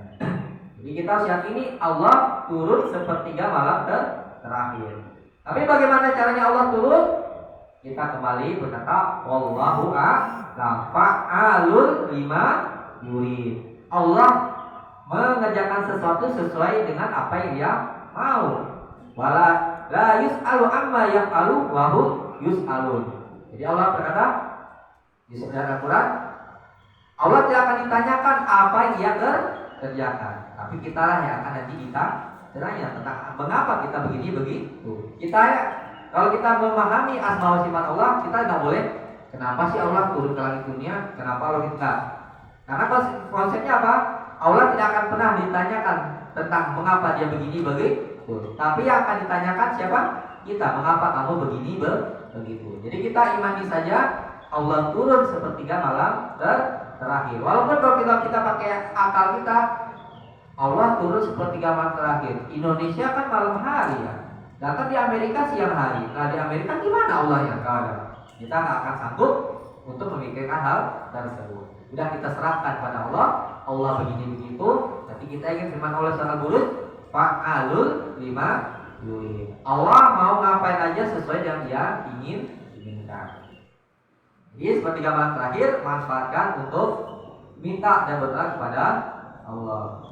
Jadi kita harus yakini Allah turun sepertiga malam terakhir. Tapi bagaimana caranya Allah turun? Kita kembali berkata wallahu a'lam fa'alul lima yurid. Allah mengerjakan sesuatu sesuai dengan apa yang Dia mau. Wala la yus'alu amma yaf'alu wa hum yus'alun. Jadi Allah berkata di surat Al-Quran, Allah tidak akan ditanyakan apa yang Dia kerjakan, tapi kita lah yang akan nanti ditanya tentang mengapa kita begini begitu. Kita kalau kita memahami asma wa sifat Allah, kita nggak boleh kenapa sih Allah turun ke langit dunia, kenapa Allah tidak. Karena konsepnya apa? Allah tidak akan pernah ditanyakan tentang mengapa Dia begini begitu, tapi yang akan ditanyakan siapa? Kita, mengapa kamu begini begitu. Jadi kita imani saja Allah turun sepertiga malam terakhir. Walaupun kalau kita pakai akal kita, Allah turun sepertiga malam terakhir. Indonesia kan malam hari ya. Dan kan di Amerika siang hari. Nah di Amerika gimana Allah yang ada? Kita nggak akan sanggup untuk memikirkan hal tersebut. Udah kita serahkan pada Allah. Allah begini begitu. Tapi kita ingin firman Allah secara buruk. Fa'alul lima yurid. Allah mau ngapain aja sesuai dengan Dia inginkan. Jadi sepertiga malam terakhir manfaatkan untuk minta dan berdoa kepada Allah.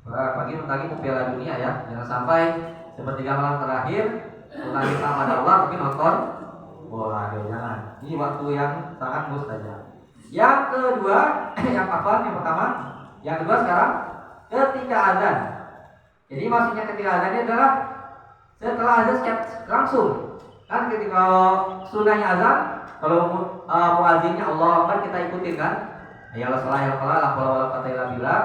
Pagi mau Piala Dunia ya, jangan sampai sepertiga malam terakhir kita minta pada Allah tapi nonton bola, jangan. Ini waktu yang sangat mustajab. Yang kedua, yang pertama, yang kedua sekarang ketika azan. Jadi maksudnya ketika azan ini adalah setelah azan langsung. Kan ketika sunahnya azan, kalau muazzinnya Allah Akbar kita ikutin kan? Ya Allah salah ya Allah la haula wala quwwata illa billah.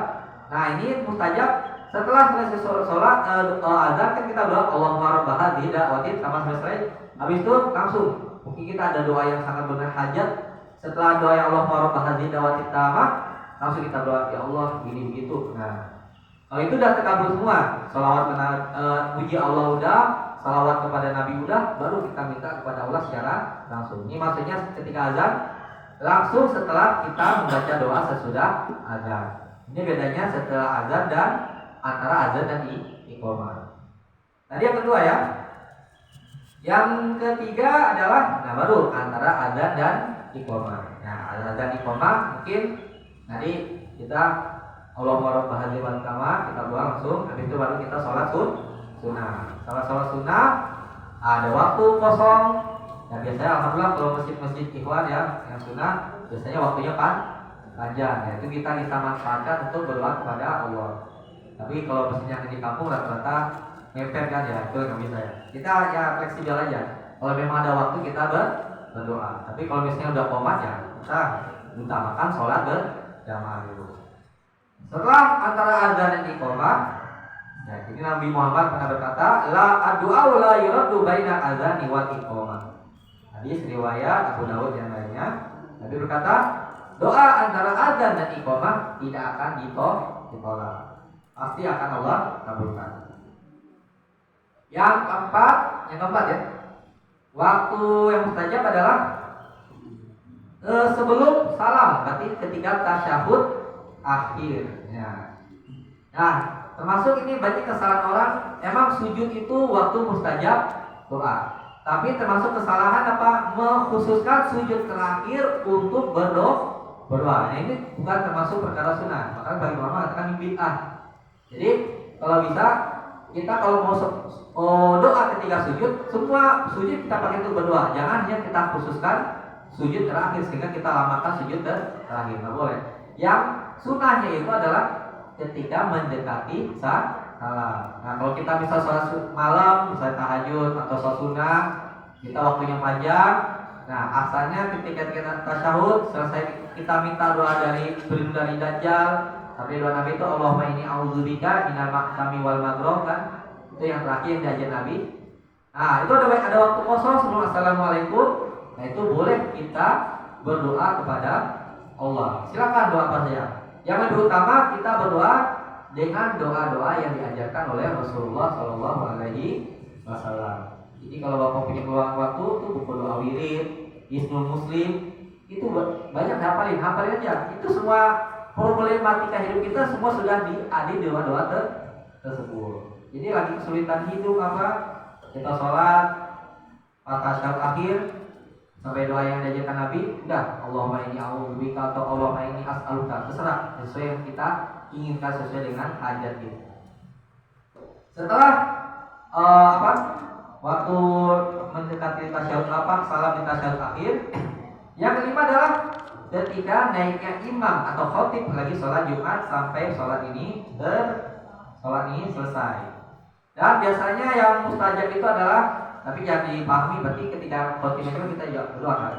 Nah, ini mustajab setelah selesai sholat azan kan kita doa Allahumma rabb hadhihi da'watin sama selesai. Habis itu langsung mungkin kita ada doa yang sangat benar hajat. Setelah doa ya Allahumma rabb hadhihi da'watin tamah, langsung kita doa ya Allah begini begitu. Nah, kalau itu udah terkabul semua. Shalawat puji Allah udah, salawat kepada Nabi udah, baru kita minta kepada Allah secara langsung. Ini maksudnya ketika azan langsung setelah kita membaca doa sesudah azan. Ini bedanya setelah azan dan antara azan dan iqamah. Tadi yang kedua ya. Yang ketiga adalah baru antara azan dan iqamah. Nah, azan iqamah mungkin nanti kita Allahumma rabb hadhihi wal qamar kita doa langsung, habis itu baru kita sholat sunnah. Sholat sunnah ada waktu kosong. Ya biasanya alhamdulillah kalau masjid-masjid ikhwan ya yang sunnah biasanya waktunya panjang. Ya itu kita bisa manfaatkan untuk berdoa kepada Allah. Tapi kalau masjidnya di kampung rata-rata mepet kan ya, itu nggak bisa ya. Kita ya fleksibel aja. Kalau memang ada waktu kita berdoa. Tapi kalau misalnya udah komat ya kita utamakan sholat berjamaah dulu. Setelah antara azan dan iqamah, ya ini Nabi Muhammad pernah berkata, la addu'a la yuraddu baina azani wal iqamah. Hadis riwayat Abu Dawud yang lainnya. Nabi berkata, doa antara azan dan iqamah tidak akan ditolak. Pasti akan Allah kabulkan. Yang keempat ya. Waktu yang mustajab adalah sebelum salam, berarti ketika tasyahud akhir. Ya. Nah, termasuk ini banyak kesalahan orang. Emang sujud itu waktu mustajab doa. Tapi termasuk kesalahan apa? Mengkhususkan sujud terakhir untuk berdoa. Nah, ini bukan termasuk perkara sunnah. Maka bagi ulama mengatakan bid'ah. Jadi kalau bisa kita kalau mau doa ketika sujud, semua sujud kita pakai untuk berdoa. Jangan hanya kita khususkan sujud terakhir sehingga kita lamakan sujud terakhir. Nggak boleh. Yang sunnahnya itu adalah ketika mendekati salam. Nah, kalau kita misal sholat malam, misalnya tahajud atau sholat sunnah, kita waktunya panjang. Nah, asalnya ketika kita tasyahud selesai kita minta doa dari berlindung dari Dajjal, Tapi doa Nabi itu Allahumma inni a'udzubika minal ma'sami wal maghrib kan. Itu yang terakhir yang diajar Nabi. Nah, itu ada waktu kosong sebelum assalamualaikum. Nah, itu boleh kita berdoa kepada Allah. Silakan doa apa saja. Yang lebih utama kita berdoa dengan doa-doa yang diajarkan oleh Rasulullah Shallallahu Alaihi Wasallam. Jadi kalau Bapak punya peluang waktu tuh buku doa wirid, Hisnul Muslim itu banyak hafalin aja. Itu semua problematika hidup kita semua sudah ada di doa-doa tersebut. Jadi lagi kesulitan hidup apa? Kita sholat, tasyahud akhir sampai doa yang diajarkan Nabi, udah Allahumma inni a'udzubika atau Allahumma inni as'aluka, terserah sesuai yang kita inginkan sesuai dengan hajat kita. Setelah waktu mendekati tasyahud salam di tasyahud akhir, yang kelima adalah ketika naiknya imam atau khotib lagi sholat Jumat sampai sholat ini selesai. Dan biasanya yang mustajab itu adalah, tapi jangan dipahami berarti ketika khotib itu kita juga berdoa kan.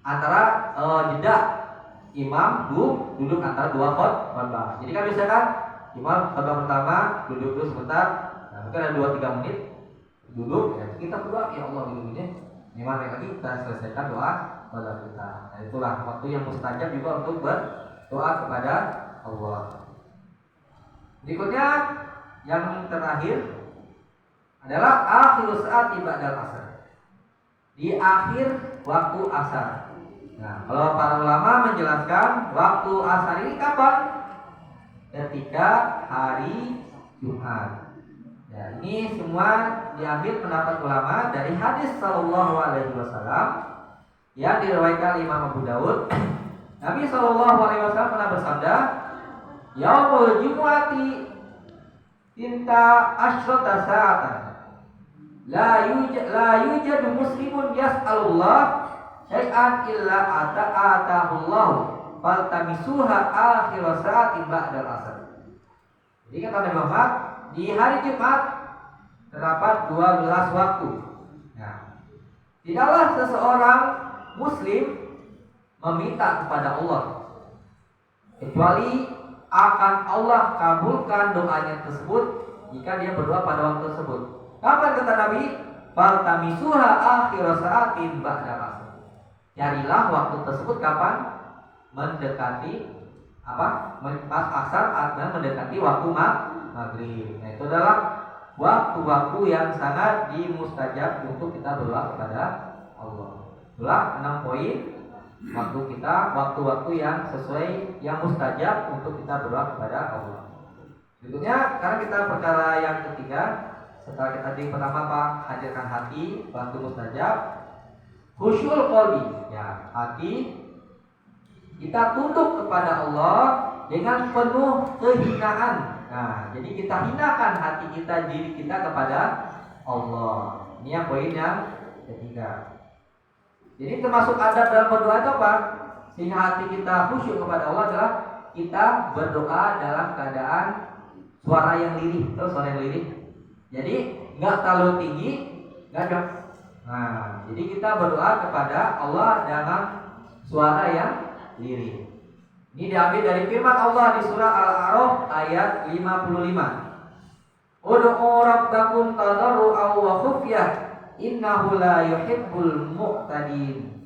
Antara jeda imam duduk antara dua khotbah. Jadi kan biasanya kan imam khotbah pertama duduk dulu sebentar, nah, mungkin ada 2-3 menit duduk, ya, kita berdoa ya Allah duduknya. Imam lagi kita selesaikan doa kepada kita. Nah, itulah waktu yang mustajab juga untuk berdoa kepada Allah. Berikutnya yang terakhir adalah akhir saat ba'dal asar. Di akhir waktu asar. Nah, kalau para ulama menjelaskan waktu asar ini kapan? Ketika hari Jumat. Ya, ini semua diambil pendapat ulama dari hadis sallallahu alaihi wasallam yang diriwayatkan Imam Abu Daud. Nabi sallallahu alaihi wasallam pernah bersabda, "Yaumul Jumu'ati tinta asyrata sa'atan. La yujadu muslimun yas'alullah syai'an illa ata'atahullahu faltamisuha akhir sa'atin ba'dal asar." Jadi kata Nabi Muhammad, di hari Jumat terdapat 12 waktu. Nah, tidaklah seseorang muslim meminta kepada Allah kecuali akan Allah kabulkan doanya tersebut jika dia berdoa pada waktu tersebut. Kapan kata Nabi? Faltamisuha akhir sa'atin ba'dal asar. Carilah waktu tersebut kapan? Mendekati pas asar atau mendekati waktu maghrib. Nah, itu adalah waktu-waktu yang sangat dimustajab untuk kita berdoa kepada Allah. Itulah 6 poin waktu-waktu yang sesuai yang mustajab untuk kita berdoa kepada Allah. Berikutnya, karena kita perkara yang ketiga, setelah kita di pertama hadirkan hati, bantu mustajab, khusyul qalbi, ya, hati kita tunduk kepada Allah dengan penuh kehinaan. Nah, jadi kita hinakan hati kita, diri kita kepada Allah. Ini yang poin yang ketiga. Jadi termasuk adab dalam berdoa itu apa? Sehingga hati kita khusyuk kepada Allah adalah kita berdoa dalam keadaan suara yang lirih. Terus suara yang lirih. Jadi nggak terlalu tinggi, nggak jauh. Nah, jadi kita berdoa kepada Allah dengan suara yang lirih. Ini diambil dari firman Allah di surah Al-A'raf ayat 55. Ud'u rabbakum tadarru'an wa khufyah innahu la yuhibbul mu'tadin.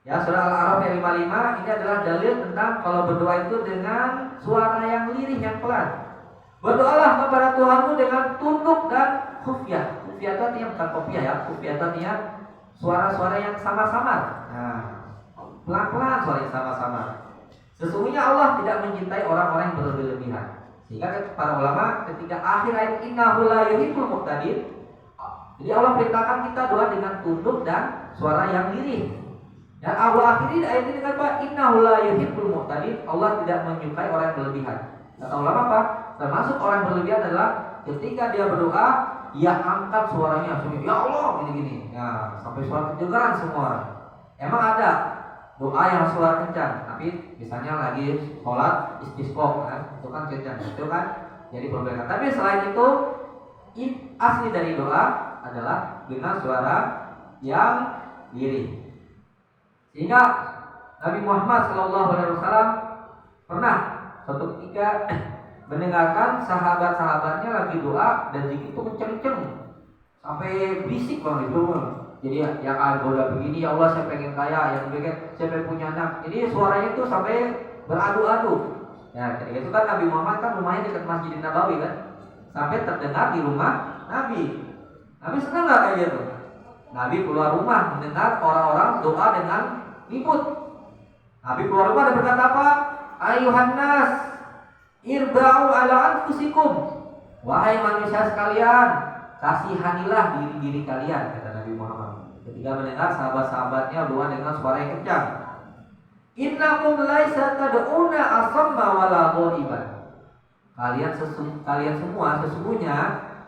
Ya, surah Al-A'raf ayat 55 ini adalah dalil tentang kalau berdoa itu dengan suara yang lirih, yang pelan. Berdoalah kepada Tuhanmu dengan tunduk dan khufyah. Khufyah itu artinya bukan kopiah ya, khufyah itu artinya suara-suara yang samar-samar. Nah, pelan-pelan suara yang samar-samar. Sesungguhnya Allah tidak mencintai orang-orang yang berlebihan. Sehingga para ulama ketika akhir ayat innahu la yuhibbul mu'tadin, jadi Allah perintahkan kita doa dengan tunduk dan suara yang lirih. Dan Allah akhiri ayat ini dengan apa? Innahu la yuhibbul mu'tadin, Allah tidak menyukai orang yang berlebihan. Kata ulama apa? Termasuk orang yang berlebihan adalah ketika dia berdoa, ia angkat suaranya seperti ya Allah gini-gini. Ya, sampai suara kedengaran semua orang. Emang ada doa yang suara kencang, tapi misalnya lagi sholat istisqa kan, itu kan kencang, itu kan jadi perbedaan. Tapi selain itu asli dari doa adalah dengan suara yang lirih. Sehingga Nabi Muhammad SAW pernah suatu ketika mendengarkan sahabat-sahabatnya lagi doa dan zikir itu kenceng-kenceng sampai berisik banget itu. Jadi yang udah begini, ya Allah saya pengen kaya, yang pengen saya pengen punya anak. Jadi suaranya itu sampai beradu-adu. Ya, ketika itu kan Nabi Muhammad kan rumahnya dekat Masjid Nabawi kan, sampai terdengar di rumah Nabi. Nabi senang nggak kayak gitu? Nabi keluar rumah mendengar orang-orang doa dengan ribut. Nabi keluar rumah dan berkata apa? Ayuhan nas, irba'u ala anfusikum. Wahai manusia sekalian, kasihanilah diri-diri kalian, kata Nabi Muhammad ketika mendengar sahabat-sahabatnya doa dengan suara yang kencang. Innakum laisa tad'una asamma wala ghaiban. Kalian semua sesungguhnya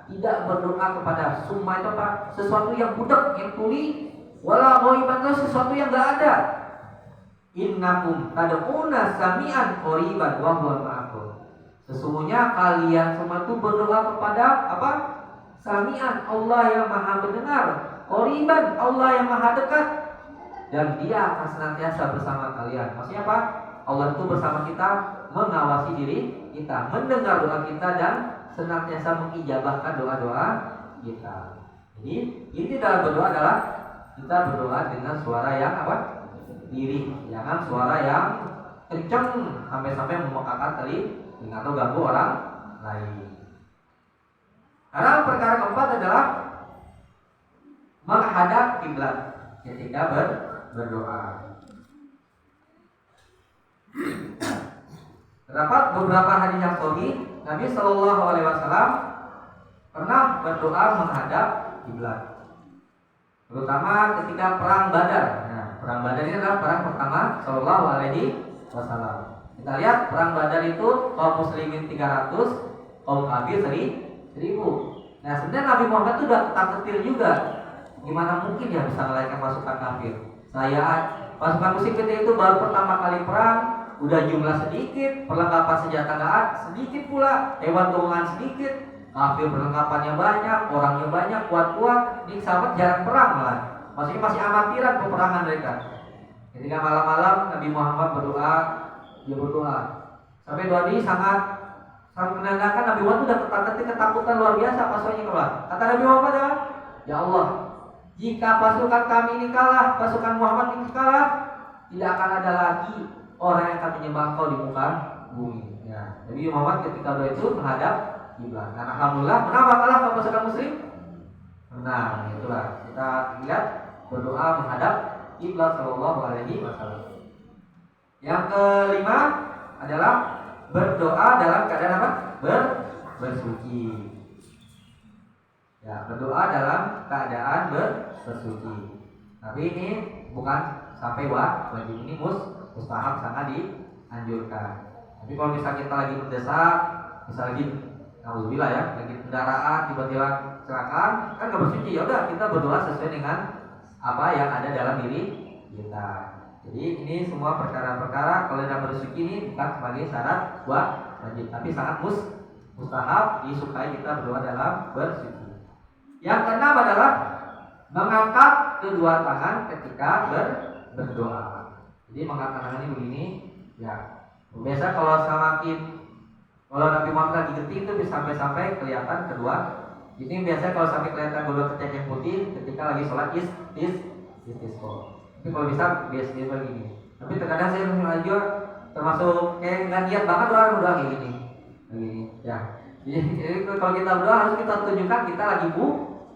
tidak berdoa kepada summa itu apa? Sesuatu yang budak, yang tuli, wala ghaiban itu sesuatu yang enggak ada. Innakum tad'una sami'an qariban wa huwa ma'akum. Sesungguhnya kalian semua itu berdoa kepada apa? Sami'an, Allah yang Maha mendengar, qariban, Allah yang Maha dekat, dan Dia akan senantiasa bersama kalian. Maksudnya apa? Allah itu bersama kita, mengawasi diri kita, mendengar doa kita dan senantiasa mengijabahkan doa-doa kita. Jadi inti dalam berdoa adalah kita berdoa dengan suara yang apa? Diri, jangan suara yang kencang sampai-sampai memekakan telinga atau ganggu orang lain. Karena perkara keempat adalah menghadap kiblat ketika berdoa. Terdapat beberapa hadis yang sahih, Nabi Shallallahu Alaihi Wasallam pernah berdoa menghadap kiblat, terutama ketika perang Badar. Nah, perang Badar ini adalah perang pertama Shallallahu Alaihi Wasallam. Kita lihat perang Badar itu kaum muslimin 300, kaum kafir 1000. Nah, sebenarnya Nabi Muhammad itu udah ketar-ketir juga. Gimana mungkin ya bisa mengalahkan pasukan kafir? Pasukan musyrik itu baru pertama kali perang, udah jumlah sedikit, perlengkapan senjata nggak sedikit pula, hewan kurungan sedikit, kafir perlengkapannya banyak, orangnya banyak, kuat-kuat. Ini sahabat jarang perang malah. Maksudnya masih amatiran peperangan mereka. Ketika malam-malam Nabi Muhammad berdoa, dia berdoa sampai doa ini sangat menandakan Nabi Muhammad sudah ketakutan luar biasa pasukannya keluar. Kata Nabi Muhammad, ya Allah, jika pasukan kami ini kalah, pasukan Muhammad ini kalah, tidak akan ada lagi orang yang akan menyembah Engkau di muka bumi. Ya, Nabi Muhammad ketika doa itu menghadap kiblat. Dan alhamdulillah, kenapa kalah pasukan Muslim? Nah, itulah kita lihat berdoa menghadap kiblat Shallallahu Alaihi Wasallam. Yang kelima adalah berdoa dalam keadaan apa? Bersuci. Ya, berdoa dalam keadaan bersuci. Tapi ini bukan sampai wajib, ini mustahab, sangat dianjurkan. Tapi kalau misalnya kita lagi mendesak, misalnya alhamdulillah ya, lagi kendaraan tiba-tiba kecelakaan, kan nggak bersuci, ya udah kita berdoa sesuai dengan apa yang ada dalam diri kita. Jadi ini semua perkara-perkara kalau dalam bersuci ini bukan sebagai syarat wajib, tapi sangat mustahab, disukai kita berdoa dalam bersuci. Yang keenam adalah mengangkat kedua tangan ketika berdoa. Jadi mengangkat tangan ini begini, ya. Biasa kalau Nabi Muhammad lagi geting itu bisa sampai kelihatan kedua. Ini biasanya kalau sampai kelihatan kedua kecacing putih ketika lagi sholat istisqa. Tapi kalau bisa biasanya begini. Tapi terkadang saya juga termasuk kayak nggak niat banget doa kayak gini, ya. Jadi kalau kita berdoa harus kita tunjukkan kita lagi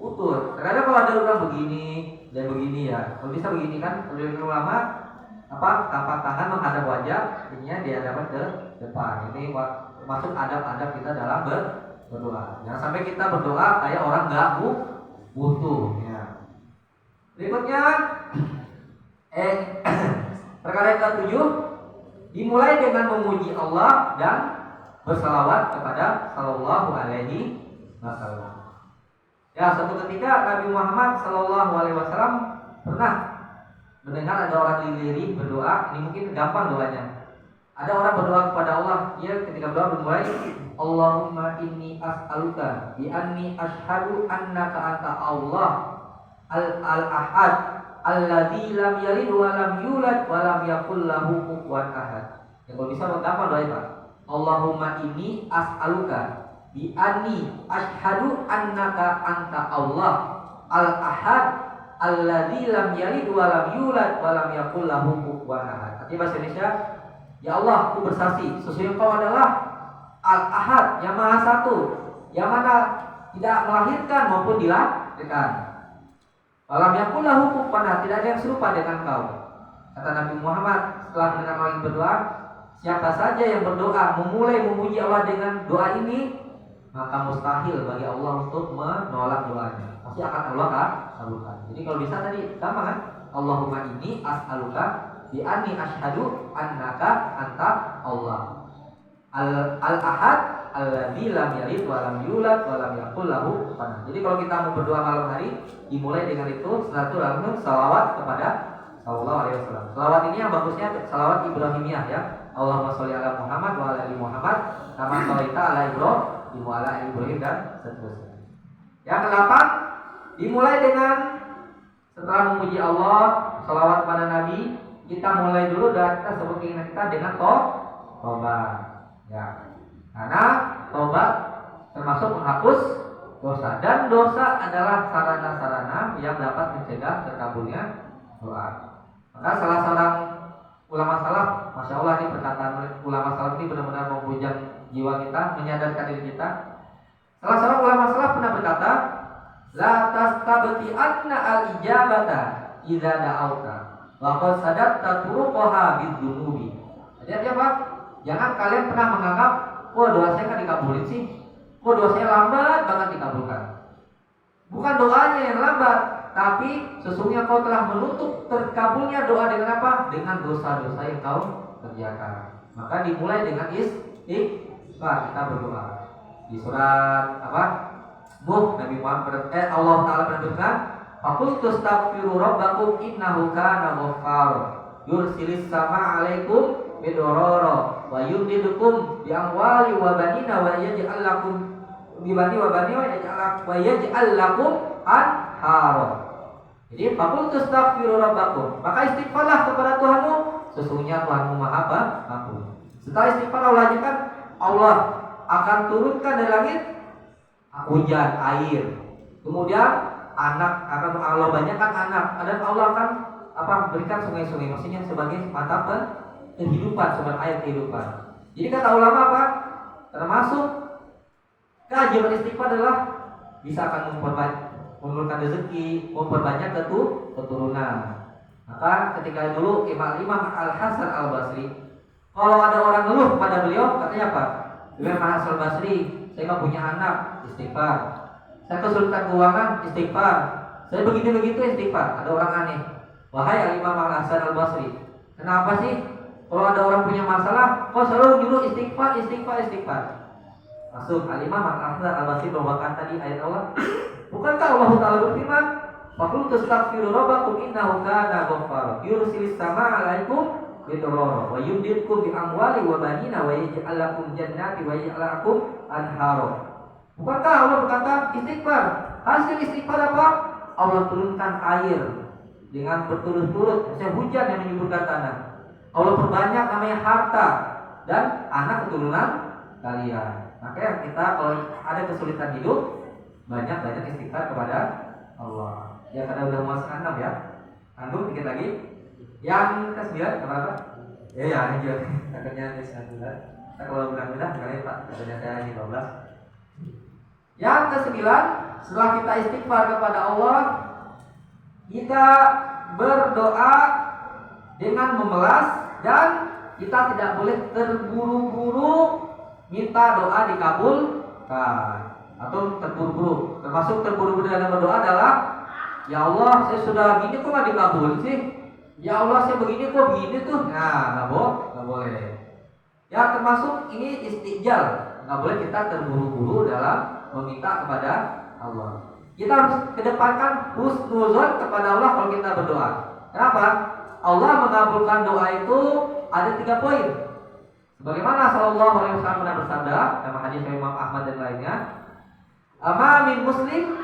utuh. Terkadang kalau ada orang begini dan begini ya, kalau bisa begini kan, kalau ulama tapak tangan menghadap wajah, ininya di hadapan ke depan. Ini masuk adab-adab kita dalam berdoa. Jangan sampai kita berdoa kayak orang nggak butuh. Ya. Berikutnya, perkara yang ketujuh, dimulai dengan memuji Allah dan bersalawat kepada Sallallahu Alaihi Wasallam. Ya, suatu ketika Nabi Muhammad Sallallahu Alaihi Wasallam pernah mendengar ada orang lirik berdoa. Ini mungkin gampang doanya. Ada orang berdoa kepada Allah. Dia ketika berdoa bermulai, Allahumma inni as'aluka bi anni ashhadu annaka anta Allah al-ahad alladzi lam yalid wa lam yulad wa lam yakul lahu kufuwan ahad. Ya, kalau bisa gampang doa Pak. Allahumma inni as'aluka bi anni asyhadu annaka anta Allah al-ahad alladzi lam yalid wa lam yulad wa lam yakul lahu kufuwan ahad. Artinya bahasa Indonesia, ya Allah, aku bersaksi sesungguhnya Engkau adalah al-ahad, yang maha satu, yang mana tidak melahirkan maupun dilahirkan. Walam yakul lahu kufuwan ahad, tidak ada yang serupa dengan Engkau. Kata Nabi Muhammad setelah mendengar orang yang berdoa, siapa saja yang berdoa memulai memuji Allah dengan doa ini, maka mustahil bagi Allah untuk menolak doanya. Pasti akan Allah kabulkan. Jadi kalau bisa tadi sama kan? Allahumma inni as'aluka bi anni asyhadu annaka anta Allah. Al-ahad alladzi lam yalid wa lam yulad wa lam yakul lahu kufuwan ahad. Jadi kalau kita mau berdoa malam hari, dimulai dengan itu, setelah itu langsung salawat kepada Sallallahu alaihi wasallam. Salawat ini yang bagusnya salawat Ibrahimiyah ya. Allahumma sholli ala Muhammad wa ala ali Muhammad kama sholaita ala Ibrahim wa ala ali Ibrahim dan seterusnya. Yang ke-8, dimulai dengan setelah memuji Allah, salawat pada Nabi, kita mulai dulu dan kita sebut keinginan kita dengan tobat. Ya. Karena tobat termasuk menghapus dosa, dan dosa adalah sarana-sarana yang dapat mencegah terkabulnya doa. Maka salah seorang ulama salaf, masya Allah, ini perkataan ulama salaf ini benar-benar membujang jiwa kita, menyadarkan diri kita. Salah seorang ulama salaf pernah berkata, la tastabti anna al-ijabata idza da'auta wa qad sadatta turuqaha bidzunubi. Jadi apa? Jangan kalian pernah menganggap, wah doa saya kan dikabulin sih, kok doa saya lambat banget dikabulkan. Bukan doanya yang lambat, tapi sesungguhnya kau telah menutup terkabulnya doa dengan apa? Dengan dosa-dosa yang kau kerjakan. Maka dimulai dengan istighfar, kita berdoa. Di surat apa? Nuh, Nabi Muhammad Allah Ta'ala berfirman, "Faqultu astaghfiru rabbakum innahu kana ghaffara yursilis sama 'alaikum bidororo wa yumdidukum bi amwali wa banina wa yaj'al lakum bi bani wa bani wa yaj'al lakum anhara." Jadi faqul tastaghfiru rabbakum, maka istighfarlah kepada Tuhanmu, sesungguhnya Tuhanmu Maha Pengampun. Setelah istighfar Allah lanjutkan, Allah akan turunkan dari langit hujan air. Kemudian anak akan Allah banyakkan anak, dan Allah akan berikan sungai-sungai, maksudnya sebagai mata kehidupan, sumber air kehidupan. Jadi kata ulama apa? Termasuk keajaiban istighfar adalah bisa akan menurunkan rezeki, memperbanyak keturunan. Maka ketika dulu Imam Al-Hasan Al-Basri, kalau ada orang ngeluh pada beliau, katanya apa? Imam Al-Hasan Al-Basri, saya nggak punya anak, istighfar. Saya kesulitan keuangan, istighfar. Saya begitu-begitu, istighfar. Ada orang aneh, wahai Imam Al-Hasan Al-Basri, kenapa sih kalau ada orang punya masalah, kok selalu nyuruh istighfar? Masuk Al-Imam Al-Hasan Al-Basri membawakan tadi ayat Allah. Bukankah Allah Ta'ala berfirman, "Faqul tastaghfiru rabbakum innahu kana ghaffara yursilis sama 'alaikum bidororo wa yumdidkum bi amwali wa banina wa yaj'al lakum jannati wa yaj'al lakum anhara." Bukankah Allah berkata istighfar? Hasil istighfar apa? Allah turunkan air dengan berturut-turut, misalnya hujan yang menyuburkan tanah. Allah perbanyak namanya harta dan anak keturunan kalian. Makanya kita kalau ada kesulitan hidup, banyak-banyak istighfar kepada Allah. Ya karena udah masuk 6 ya. Tanggung dikit lagi. Yang ke-9 apa? Ya ini juga. Takutnya di 9. Kita kalau mudah-mudahan kali Pak, katanya saya ini 12. Yang ke-9, setelah kita istighfar kepada Allah, kita berdoa dengan memelas, dan kita tidak boleh terburu-buru minta doa dikabulkan atau terburu-buru. Termasuk terburu-buru dalam berdoa adalah, ya Allah saya sudah gini kok nggak dikabul sih, ya Allah saya begini kok begini tuh. Nah nggak boleh. Ya termasuk ini istijal, nggak boleh kita terburu-buru dalam meminta kepada Allah. Kita harus kedepankan husnuzon kepada Allah kalau kita berdoa. Kenapa? Allah mengabulkan doa itu ada 3 poin. Sebagaimana Sallallahu Alaihi Wasallam pernah bersabda dalam hadis Imam Ahmad dan lainnya, "Ama min muslim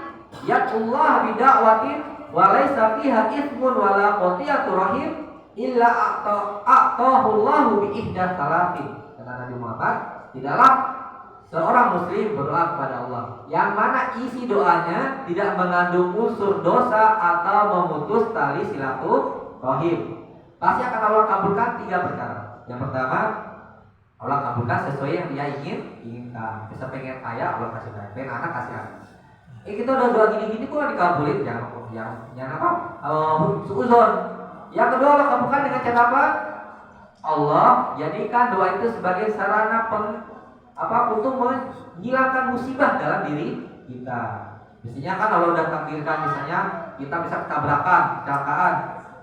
yaqullah bida'watin wa laysa fiha ithmun wa la qatiyatu rahim illa a'tahu Allahu bi ihda salatin." Kata Nabi Muhammad tidaklah seorang muslim berdoa kepada Allah yang mana isi doanya tidak mengandung unsur dosa atau memutus tali silaturahim. Pasti akan Allah kabulkan 3 perkara. Yang pertama, Allah kabulkan sesuai yang dia inginkan. Bisa pengen kaya, Allah kasih kaya. Pengen anak, kasih anak. Kita udah doa gini-gini kok dikabulin, jangan apa? Suuzon. Yang kedua, Allah kabulkan dengan cara apa? Allah jadikan doa itu sebagai sarana untuk menghilangkan musibah dalam diri kita. Biasanya kan Allah udah takdirkan misalnya kita bisa ketabrakan, kecelakaan,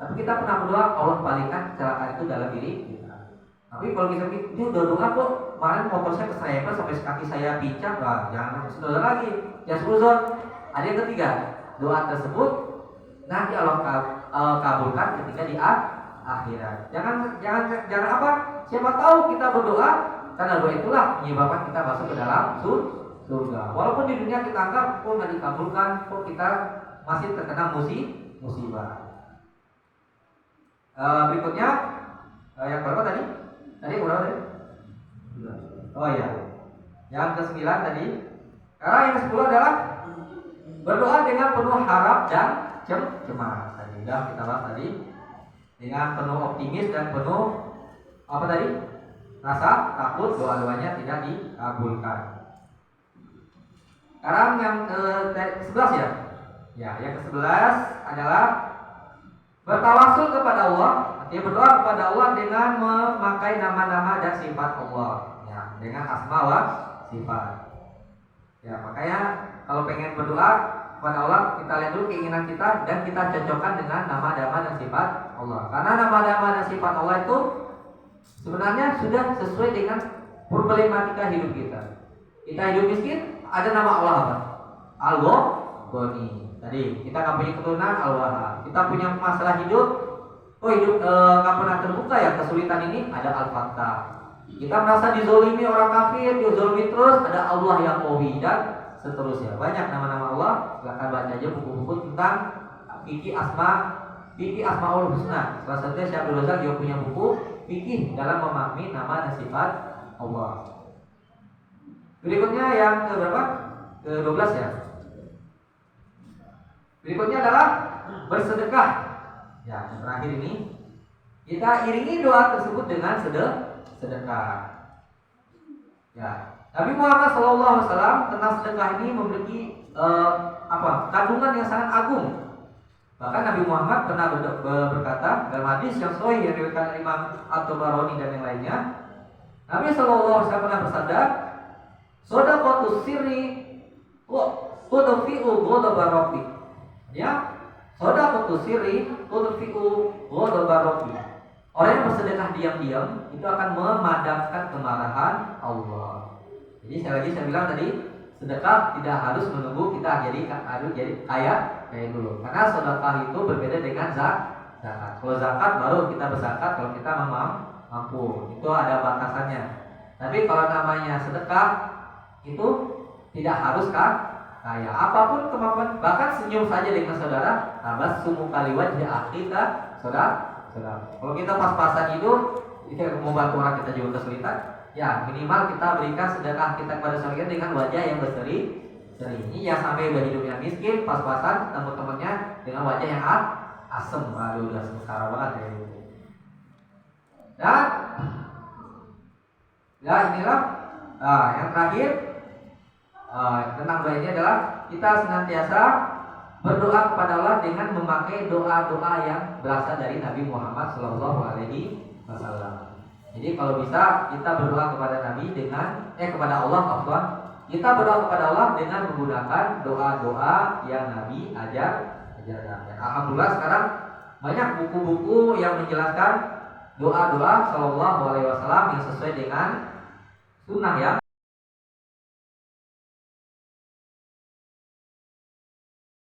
tapi kita pernah berdoa Allah palingkan kecelakaan itu dalam diri kita. Tapi kalau kita ini udah doa kok kemarin motor saya keserempet sampai kaki saya pincang, jangan sudah lagi. Ya suzon. Ada yang ketiga, doa tersebut nanti Allah kabulkan ketika di akhirat. Jangan apa? Siapa tahu kita berdoa karena doa itulah menyebabkan kita masuk ke dalam surga. Walaupun di dunia kita anggap kok nggak dikabulkan, kok kita masih terkena musibah. Berikutnya yang berapa tadi? Tadi berapa tadi? Oh iya. Yang ke-9 tadi. Karena yang ke-10 adalah berdoa dengan penuh harap dan cemas. Tadi sudah kita bahas tadi. Dengan penuh optimis dan penuh apa tadi? Rasa takut doa-doanya tidak dikabulkan. Sekarang yang ke-11 ya. Ya, yang ke-11 adalah bertawasul kepada Allah. Artinya berdoa kepada Allah dengan memakai nama-nama dan sifat Allah. Ya, dengan asma wa sifat. Ya, makanya kalau pengen berdoa kepada Allah, kita lihat dulu keinginan kita dan kita cocokkan dengan nama-nama dan sifat Allah. Karena nama-nama dan sifat Allah itu sebenarnya sudah sesuai dengan problematika hidup kita. Kita hidup miskin, ada nama Allah apa? Al-Ghani. Tadi kita nggak punya keturunan, Al-Wahhab. Kita punya masalah hidup, hidup nggak pernah terbuka ya, kesulitan ini, ada Al-Fattah. Kita merasa dizolimi orang kafir, dizolimi terus, ada Allah yang Qawi dan seterusnya. Banyak nama-nama Allah. Silakan baca aja buku-buku tentang fikih Asmaul Husna. Salah satunya Syekh Abdul Razak dia punya buku fikih dalam memahami nama dan sifat Allah. Berikutnya yang ke berapa? Ke-12 ya. Berikutnya adalah bersedekah. Ya, yang terakhir ini kita iringi doa tersebut dengan sedekah. Ya, Nabi Muhammad SAW tentang sedekah ini memiliki kandungan yang sangat agung. Bahkan Nabi Muhammad pernah berkata dalam hadis yang sahih yang diriwayatkan Imam At-Tabarani dan yang lainnya, Nabi SAW pernah bersabda, "Shadaqatus sirri tudfi'u ghadabar rabbi." Ya, shadaqatus sirri tudfi'u ghadabar rabbi. Orang yang bersedekah diam-diam itu akan memadamkan kemarahan Allah. Jadi sekali lagi saya bilang tadi, sedekah tidak harus menunggu kita harus jadi kaya dulu. Karena sedekah itu berbeda dengan zakat. Kalau zakat baru kita berzakat kalau kita mampu. Itu ada batasannya. Tapi kalau namanya sedekah itu tidak harus kaya. Apapun kemampuan, bahkan senyum saja dengan saudara, tabassumu kaliwajhi akhika saudara. Kalau kita pas-pasan hidup, kita mau bantu orang kita juga kesulitan, ya minimal kita berikan sedekah kita kepada saudara dengan wajah yang berseri. Ini yang sampai hidupnya miskin, pas-pasan teman-temannya dengan wajah yang asem. Waduh, udah sengsara banget ya. Dan ya inilah yang terakhir tentang doa ini adalah kita senantiasa berdoa kepada Allah dengan memakai doa-doa yang berasal dari Nabi Muhammad SAW. Jadi kalau bisa kita berdoa kepada Nabi kepada Allah, kita berdoa kepada Allah dengan menggunakan doa-doa yang Nabi ajarkan. Alhamdulillah sekarang banyak buku-buku yang menjelaskan doa-doa Shallallahu Alaihi Wasallam yang sesuai dengan sunnah ya.